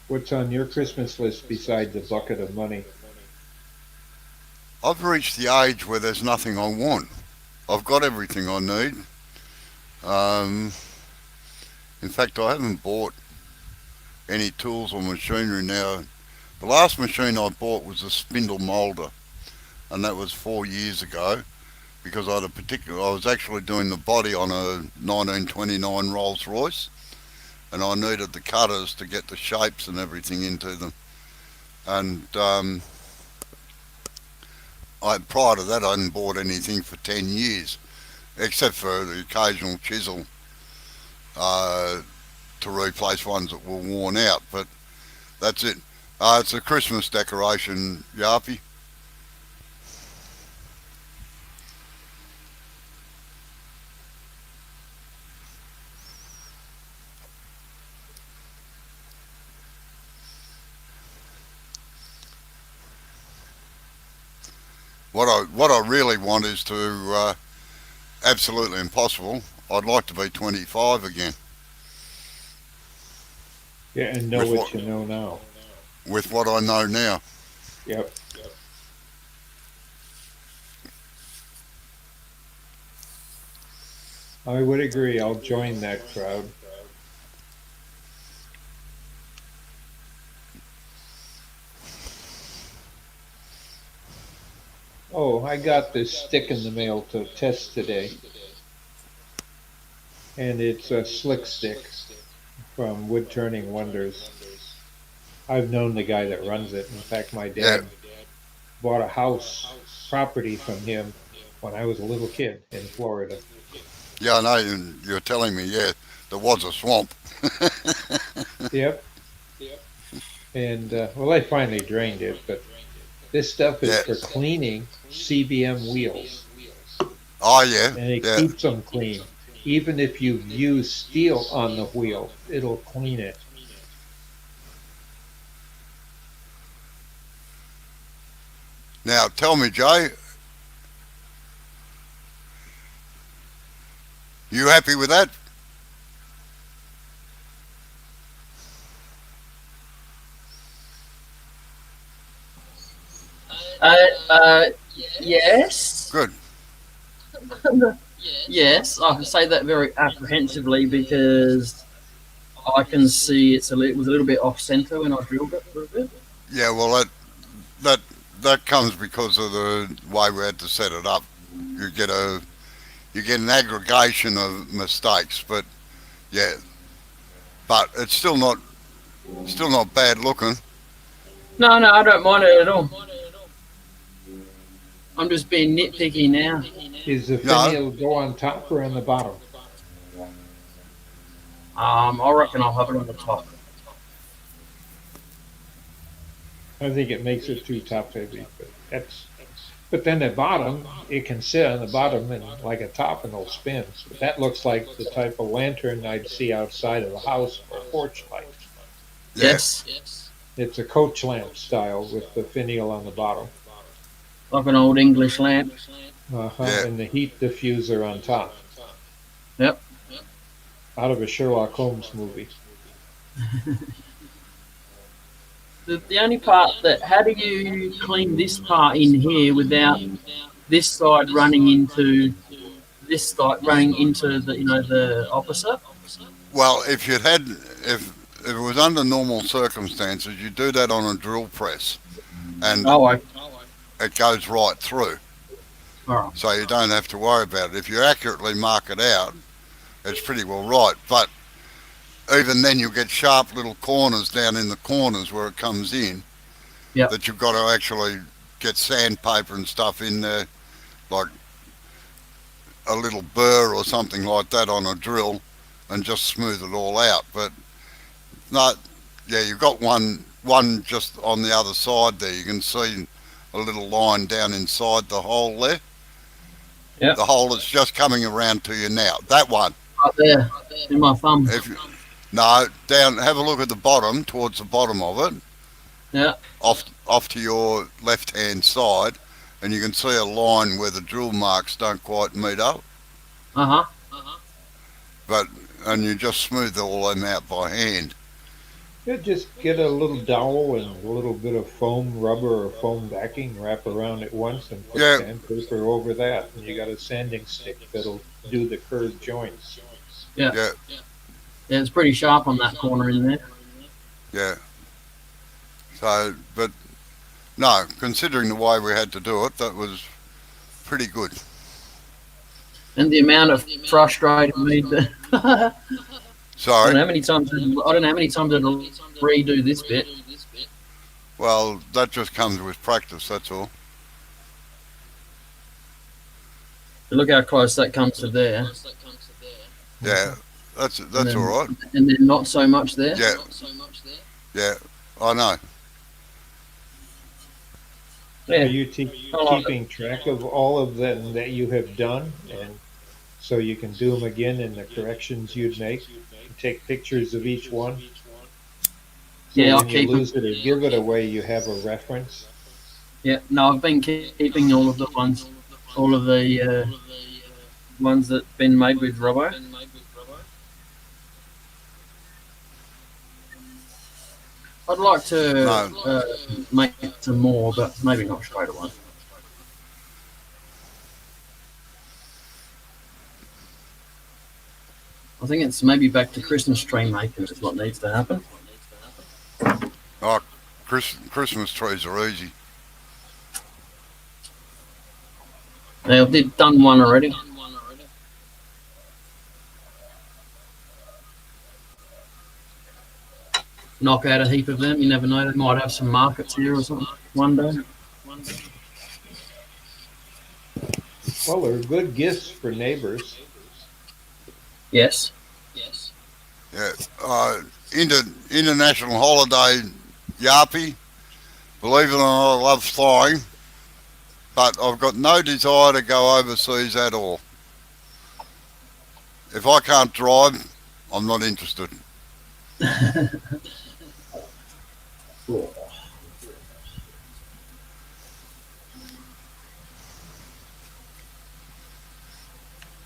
What's on your Christmas list besides a bucket of money? I've reached the age where there's nothing I want. I've got everything I need. Um, in fact, I haven't bought any tools or machinery now. The last machine I bought was a spindle moulder, and that was 4 years ago because I was actually doing the body on a 1929 Rolls Royce, and I needed the cutters to get the shapes and everything into them. And prior to that, I hadn't bought anything for 10 years, except for the occasional chisel to replace ones that were worn out. But that's it. It's a Christmas decoration, Yarpy. What I really want is to absolutely impossible. I'd like to be 25 again Yeah, and know with what what you know now. with what I know now. Yep. I would agree. I'll join that crowd. Oh, I got this stick in the mail to test today, and it's a slick stick from Wood Turning Wonders. I've known the guy that runs it. In fact, my Yeah, dad bought a house property from him when I was a little kid in Florida. yeah, I know. You're telling me, yeah, there was a swamp. Yep. And well, I finally drained it, but This stuff is Yeah. for cleaning CBM wheels, Oh yeah. and it Yeah. keeps them clean. Even if you've used steel on the wheel, it'll clean it. Now tell me, Joe, you happy with that? Uh, uh, yes. Good. Yes, I can say that very apprehensively because I can see it was a little bit off centre when I drilled it for a bit. Yeah. Well, that that comes because of the way we had to set it up. You get a you get an aggregation of mistakes, but yeah, but it's still not bad looking. No, no, I don't mind it at all. I'm just being nitpicky now. Is the No, finial go on top or on the bottom? I reckon I'll have it on the top. I think it makes it too top heavy, but that's. But then the bottom, it can sit on the bottom and like a top and it'll spin. But that looks like the type of lantern I'd see outside of the house for a porch light. yeah, Yes, It's a coach lamp style with the finial on the bottom. like an old English lamp. yeah. And the heat diffuser on top, Yep. out of a Sherlock Holmes movie. The only part that how do you clean this part in here without this side running into the the opposite? Well, if it was under normal circumstances, you do that on a drill press, and Oh, I, it goes right through, all right. so you don't have to worry about it. If you accurately mark it out, it's pretty well right. But even then, you'll get sharp little corners down in the corners where it comes in Yep. that you've got to actually get sandpaper and stuff in there, like a little burr or something like that on a drill, and just smooth it all out. But no, yeah, you've got one just on the other side there. You can see a little line down inside the hole there. Yep. The hole that's just coming around to you now. That one. Right there in my thumb. If you, no, down. Have a look at the bottom, towards the bottom of it, Yeah. off to your left hand side, and you can see a line where the drill marks don't quite meet up. Uh huh. But and you just smooth all them out by hand. Yeah, just get a little dowel and a little bit of foam rubber or foam backing, wrap around it once, and put Yeah, sandpaper over that. And you got a sanding stick that'll do the curved joints. Yeah. yeah, Yeah, it's pretty sharp on that corner in there. yeah. So, but no, considering the way we had to do it, that was pretty good. And the amount of frustrated me that I don't Sorry. know how many times I don't know how many times I'd redo this bit. Well, that just comes with practice. That's all. Look how close that comes to there, Yeah, that's all right. and then not so much there. Yeah, yeah. I know. Yeah, Are you I like it. keeping track of all of them that you have done, and so you can do them again in the corrections you'd make? Take pictures of each one. So Yeah, I'll when you keep them. lose it or give it away, you have a reference. Yeah, no, I've been keeping all of the ones that've been made with Robbo. I'd like to No. make some more, but maybe not straight away. I think it's maybe back to Christmas tree making is what needs to happen. Oh, Christmas trees are easy. Now, I've done one already. Knock out a heap of them. You never know. They might have some markets here or something one day. Well, they're good gifts for neighbors. Yes. Yeah. International holiday Yapi. Believe it or not, I love flying, but I've got no desire to go overseas at all. If I can't drive, I'm not interested.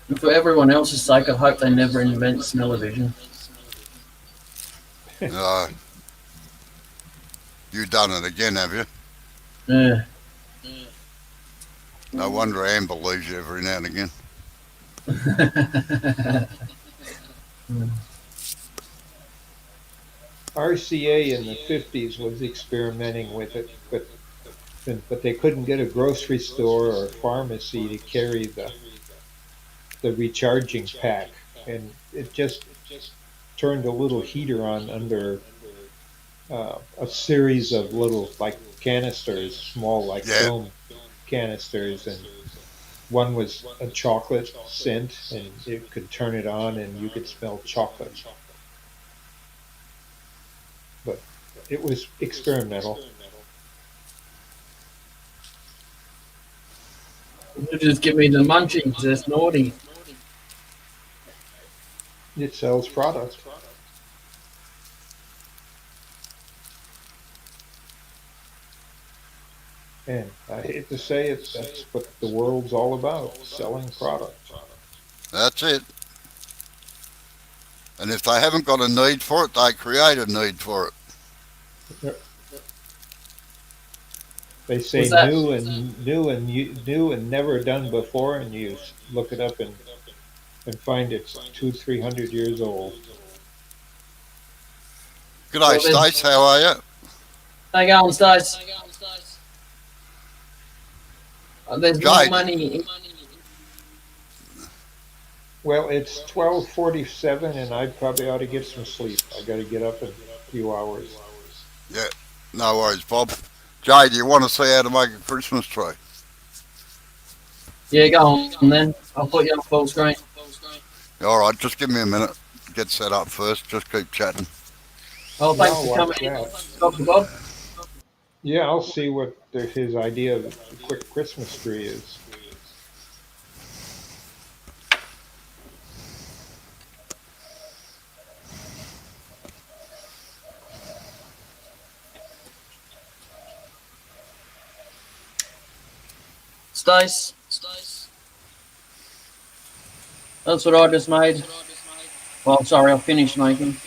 And for everyone else's sake, I hope they never invent smell-o-vision. Uh, you done it again, have you? Yeah. No wonder Amber leaves you every now and again. RCA in the 50s was experimenting with it, but they couldn't get a grocery store or pharmacy to carry the recharging pack, and it just turned a little heater on under a series of little like canisters, small like Yeah, film canisters, and one was a chocolate scent, and it could turn it on, and you could smell chocolate. But it was experimental. You just give me the munchies. That's naughty. It sells product. And I hate to say it, that's what the world's all about, selling product. that's it. And if they haven't got a need for it, they create a need for it. They Was say that new and never done before, and you look it up and find it's 300 years old. G'day, well? Stace. How are you? They go on stage. There's more Jade. money. Well, it's 12:47, and I probably ought to get some sleep. I got to get up in a few hours. Yeah, no worries, Bob. Jay, do you want to see how to make a Christmas tree? Yeah, go on then. I'll put you on full screen. All right, just give me a minute. Get set up first. Just keep chatting. Oh, Yeah, thanks I'll for watch coming in, that. Dr. Bob. Yeah, I'll see what his idea of a quick Christmas tree is. Stace, that's what I just made. Well, sorry, I finished making.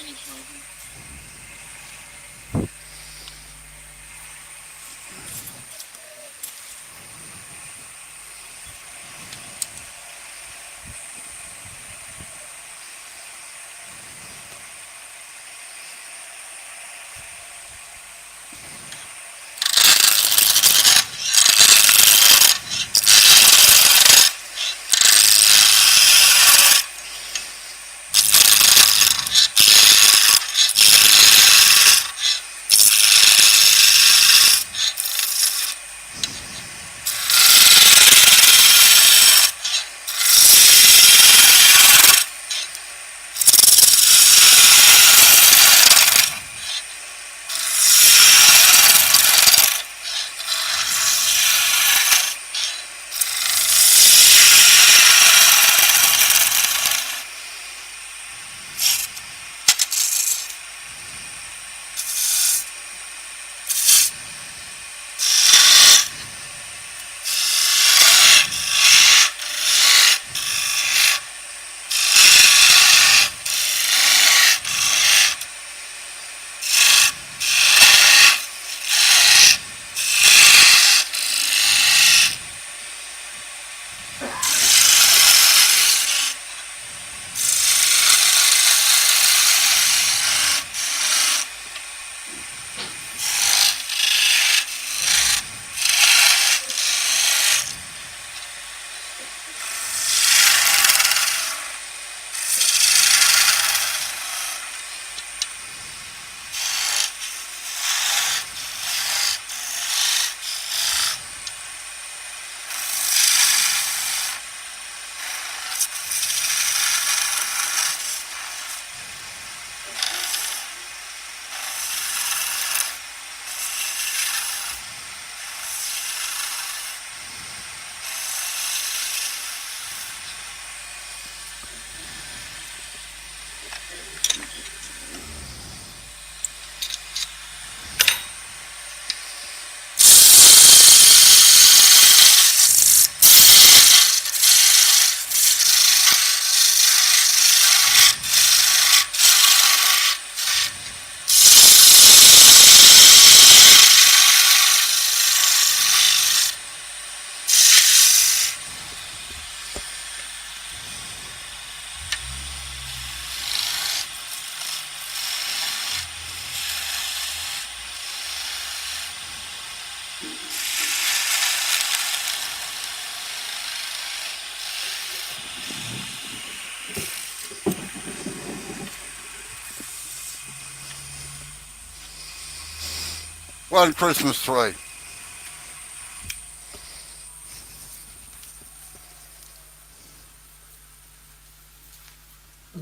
One Christmas tree.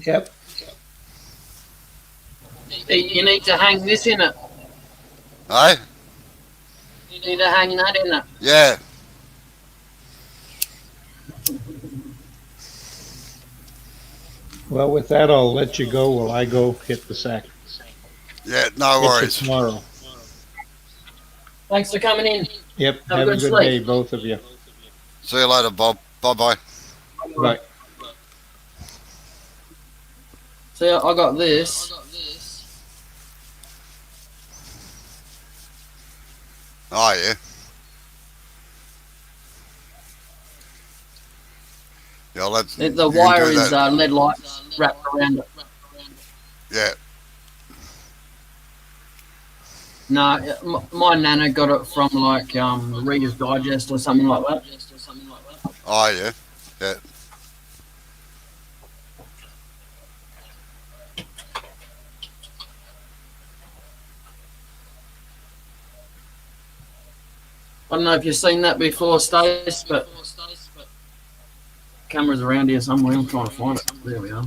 Yep. You need to hang this in it. Eh? You need to hang that in it. Yeah. Well, with that, I'll let you go while I go hit the sack. Yeah, no Get you worries. tomorrow. Thanks for coming in. Yep. Have a Have a good good sleep. day, both of you. See you later, Bob. Bye-bye. Bye. See, I got this. Oh, yeah. Yeah, let's, The you can wire do is that. LED lights wrapped around it. Yeah. No, my nana got it from like Reader's Digest or something like that. Oh, yeah. Yeah. I don't know if you've seen that before, Stace, but camera's around here somewhere. I'm trying to find it. There we are.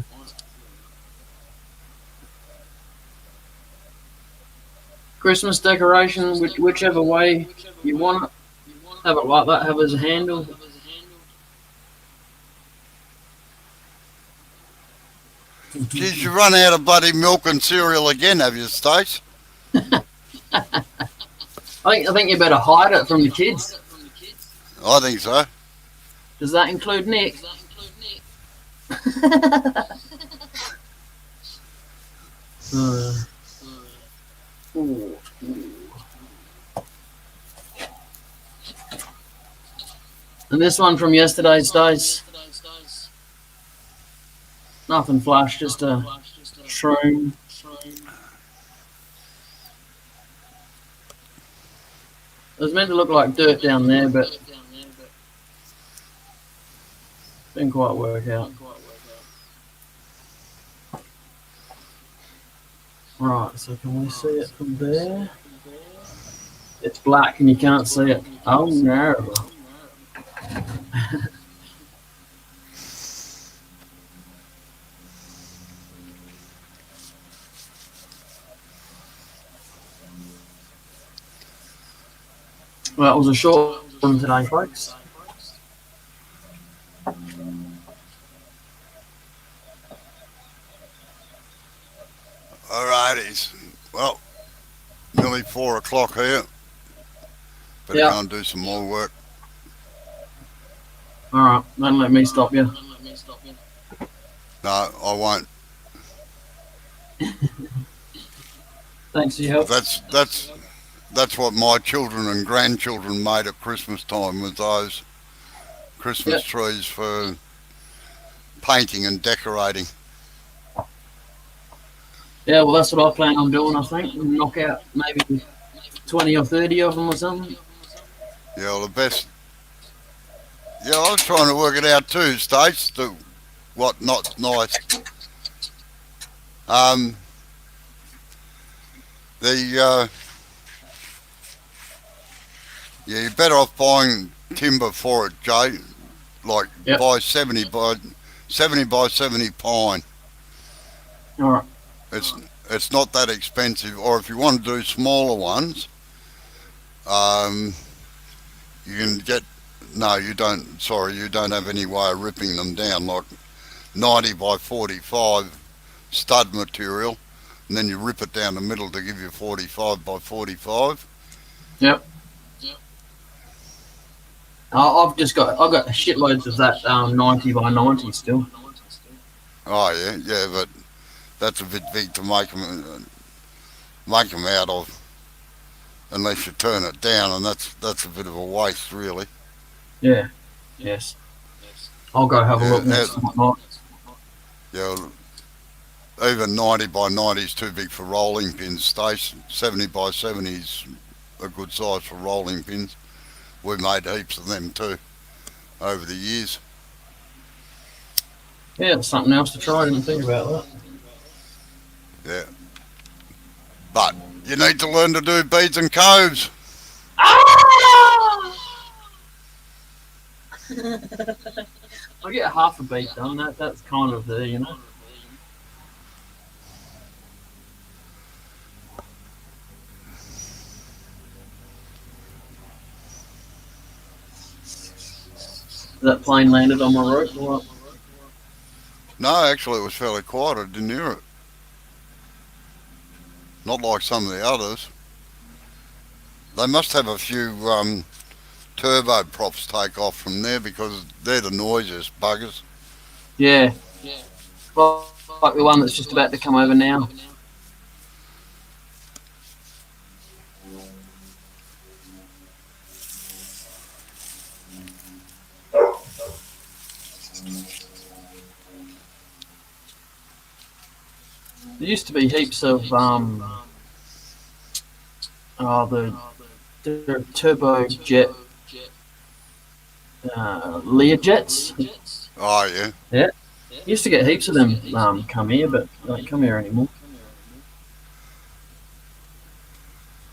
Christmas decoration, whichever way you want it. Have it like that. Have it as a handle. Geez, you run out of bloody milk and cereal again, have you, Stace? I think you better hide it from the kids. I think so. Does that include Nick? Ooh. And this one from yesterday's days. Nothing flash, just a shroom. It was meant to look like dirt down there, but didn't quite work out. Right, so can we see it from there? It's black and you can't see it. Oh no. Well, it was a short one today, folks. Alrighties. Well, nearly 4 o'clock here. Better Yeah. go and do some more work. Alright, don't let me stop you. No, I won't. Thanks for your help. That's what my children and grandchildren made at Christmas time, with those Christmas trees for painting and decorating. Yeah, well, that's what I plan on doing, I think. Knock out maybe 20 or 30 of them or something. Yeah, well, the best. Yeah, I was trying to work it out too, States. What not nice. Yeah, you're better off buying timber for it, Jay. Like buy 70 by 70 pine. All right. It's not that expensive. Or if you want to do smaller ones, you can get. No, you don't. Sorry, you don't have any way of ripping them down. Like 90 by 45 stud material, and then you rip it down the middle to give you 45 by 45. Yep. I've got shitloads of that 90 by 90 still. Oh yeah, but that's a bit big to make them out of, unless you turn it down, and that's a bit of a waste, really. Yeah. Yes. I'll go have a look next night. Yeah, even 90 by 90 is too big for rolling pins. Station 70 by 70 is a good size for rolling pins. We made heaps of them too over the years. Yeah, it's something else to try. I didn't think about that. Yeah, but You need to learn to do beads and coves. Ah! I get half a beat done. That's kind of there, you know. That plane landed on my roof or what? No, actually, it was fairly quiet. I didn't hear it. Not like some of the others. They must have a few turboprops take off from there because they're the noisiest buggers. Yeah. Well, like the one that's just about to come over now. There used to be heaps of the turbojet Learjets. Oh, yeah. Yeah. Used to get heaps of them come here, but they don't come here anymore.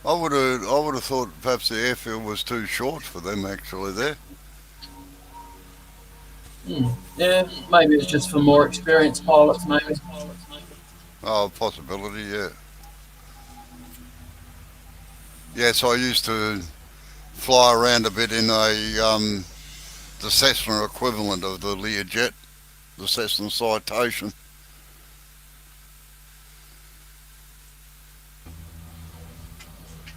I would have thought perhaps the airfield was too short for them actually there. Yeah, maybe it's just for more experienced pilots, maybe. Oh, possibility, yeah. Yes, I used to fly around a bit in the Cessna equivalent of the Learjet, the Cessna Citation.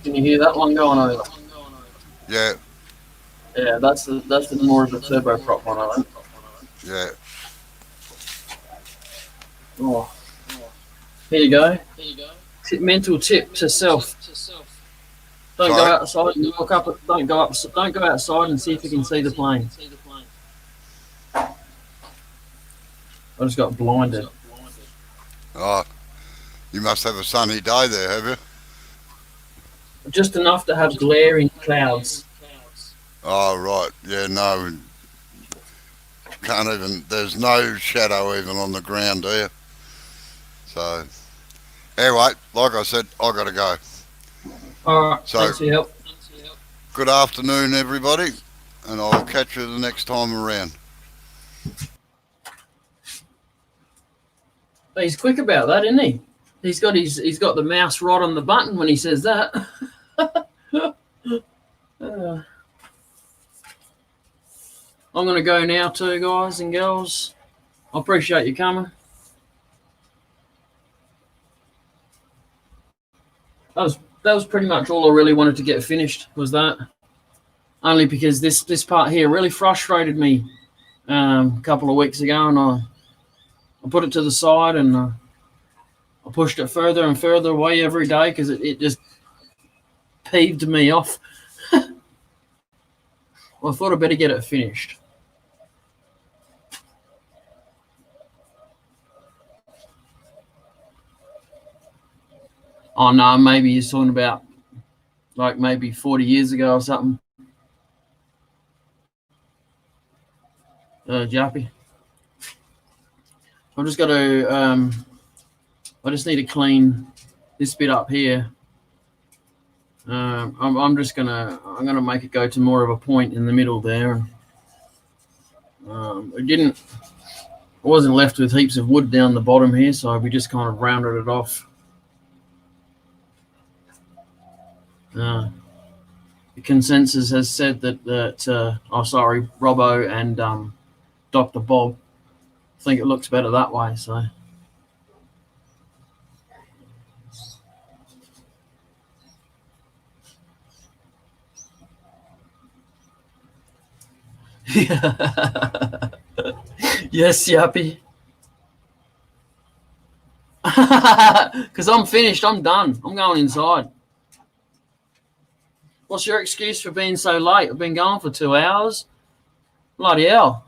Can you hear that one going over? Yeah, Yeah, that's the more of a turboprop one, I think. yeah. Oh, here you go. Mental tip to self: don't go Sorry? outside and look up. Don't go up. Don't go outside and see if you can see the plane. I just got blinded. Oh, you must have a sunny day there, have you? Just enough to have glaring clouds. Oh, right. Yeah, no. Can't even, there's no shadow even on the ground there. So, anyway, like I said, I got to go. All right. So, Thanks for your help. good afternoon, everybody, and I'll catch you the next time around. He's quick about that, isn't he? He's got the mouse right on the button when he says that. I'm going to go now too, guys and girls. I appreciate you coming. That was pretty much all I really wanted to get finished, was that. Only because this part here really frustrated me a couple of weeks ago, and I put it to the side and I pushed it further and further away every day because it just peeved me off. Well, I thought I'd better get it finished. Oh, no, maybe he's talking about like maybe 40 years ago or something. Jappy. I've just got to, I just need to clean this bit up here. I'm gonna make it go to more of a point in the middle there. I wasn't left with heaps of wood down the bottom here, so we just kind of rounded it off. The consensus has said that Robbo and Dr. Bob think it looks better that way. So. Yes, Yappy. Because I'm finished. I'm done. I'm going inside. What's your excuse for being so late? I've been going for 2 hours. Bloody hell.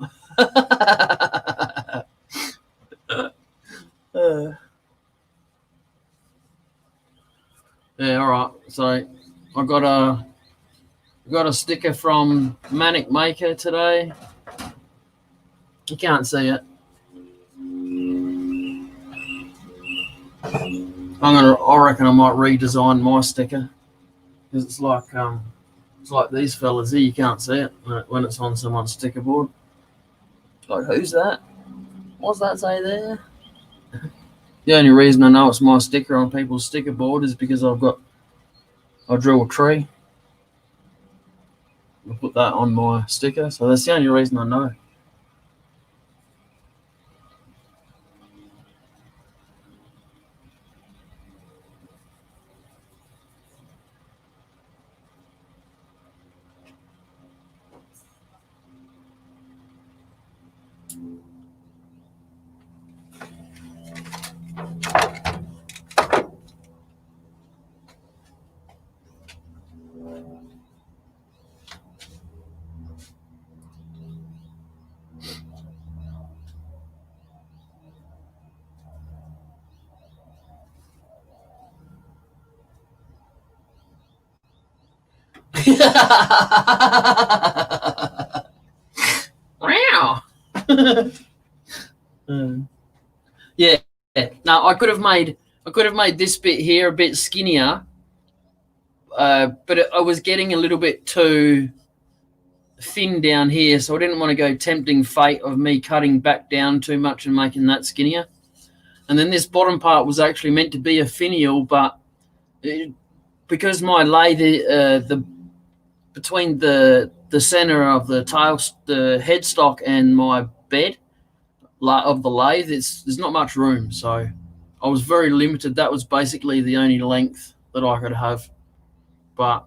Yeah, all right. So I got a sticker from Manic Maker today. You can't see it. I reckon I might redesign my sticker because it's like these fellas here. You can't see it when it's on someone's sticker board. Like, who's that? What's that say there? The only reason I know it's my sticker on people's sticker board is because I drew a tree. I put that on my sticker, so that's the only reason I know. Wow. Yeah. No, I could have made this bit here a bit skinnier, but I was getting a little bit too thin down here, so I didn't want to go tempting fate of me cutting back down too much and making that skinnier. And then this bottom part was actually meant to be a finial, but because my lathe, between the center of the the headstock and my bed of the lathe, there's not much room, so I was very limited. That was basically the only length that I could have. But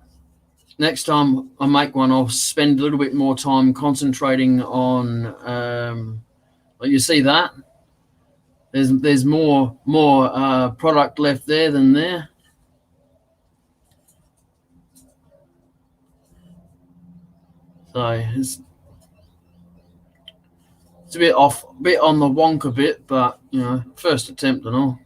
next time I make one, I'll spend a little bit more time concentrating on. Well, you see that there's more product left there than there. So it's a bit off, a bit on the wonka bit, but first attempt and all.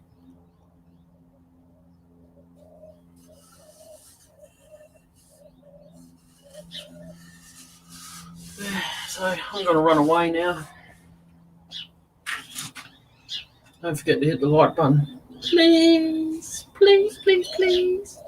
So I'm going to run away now. Don't forget to hit the like button. Please, please, please, please.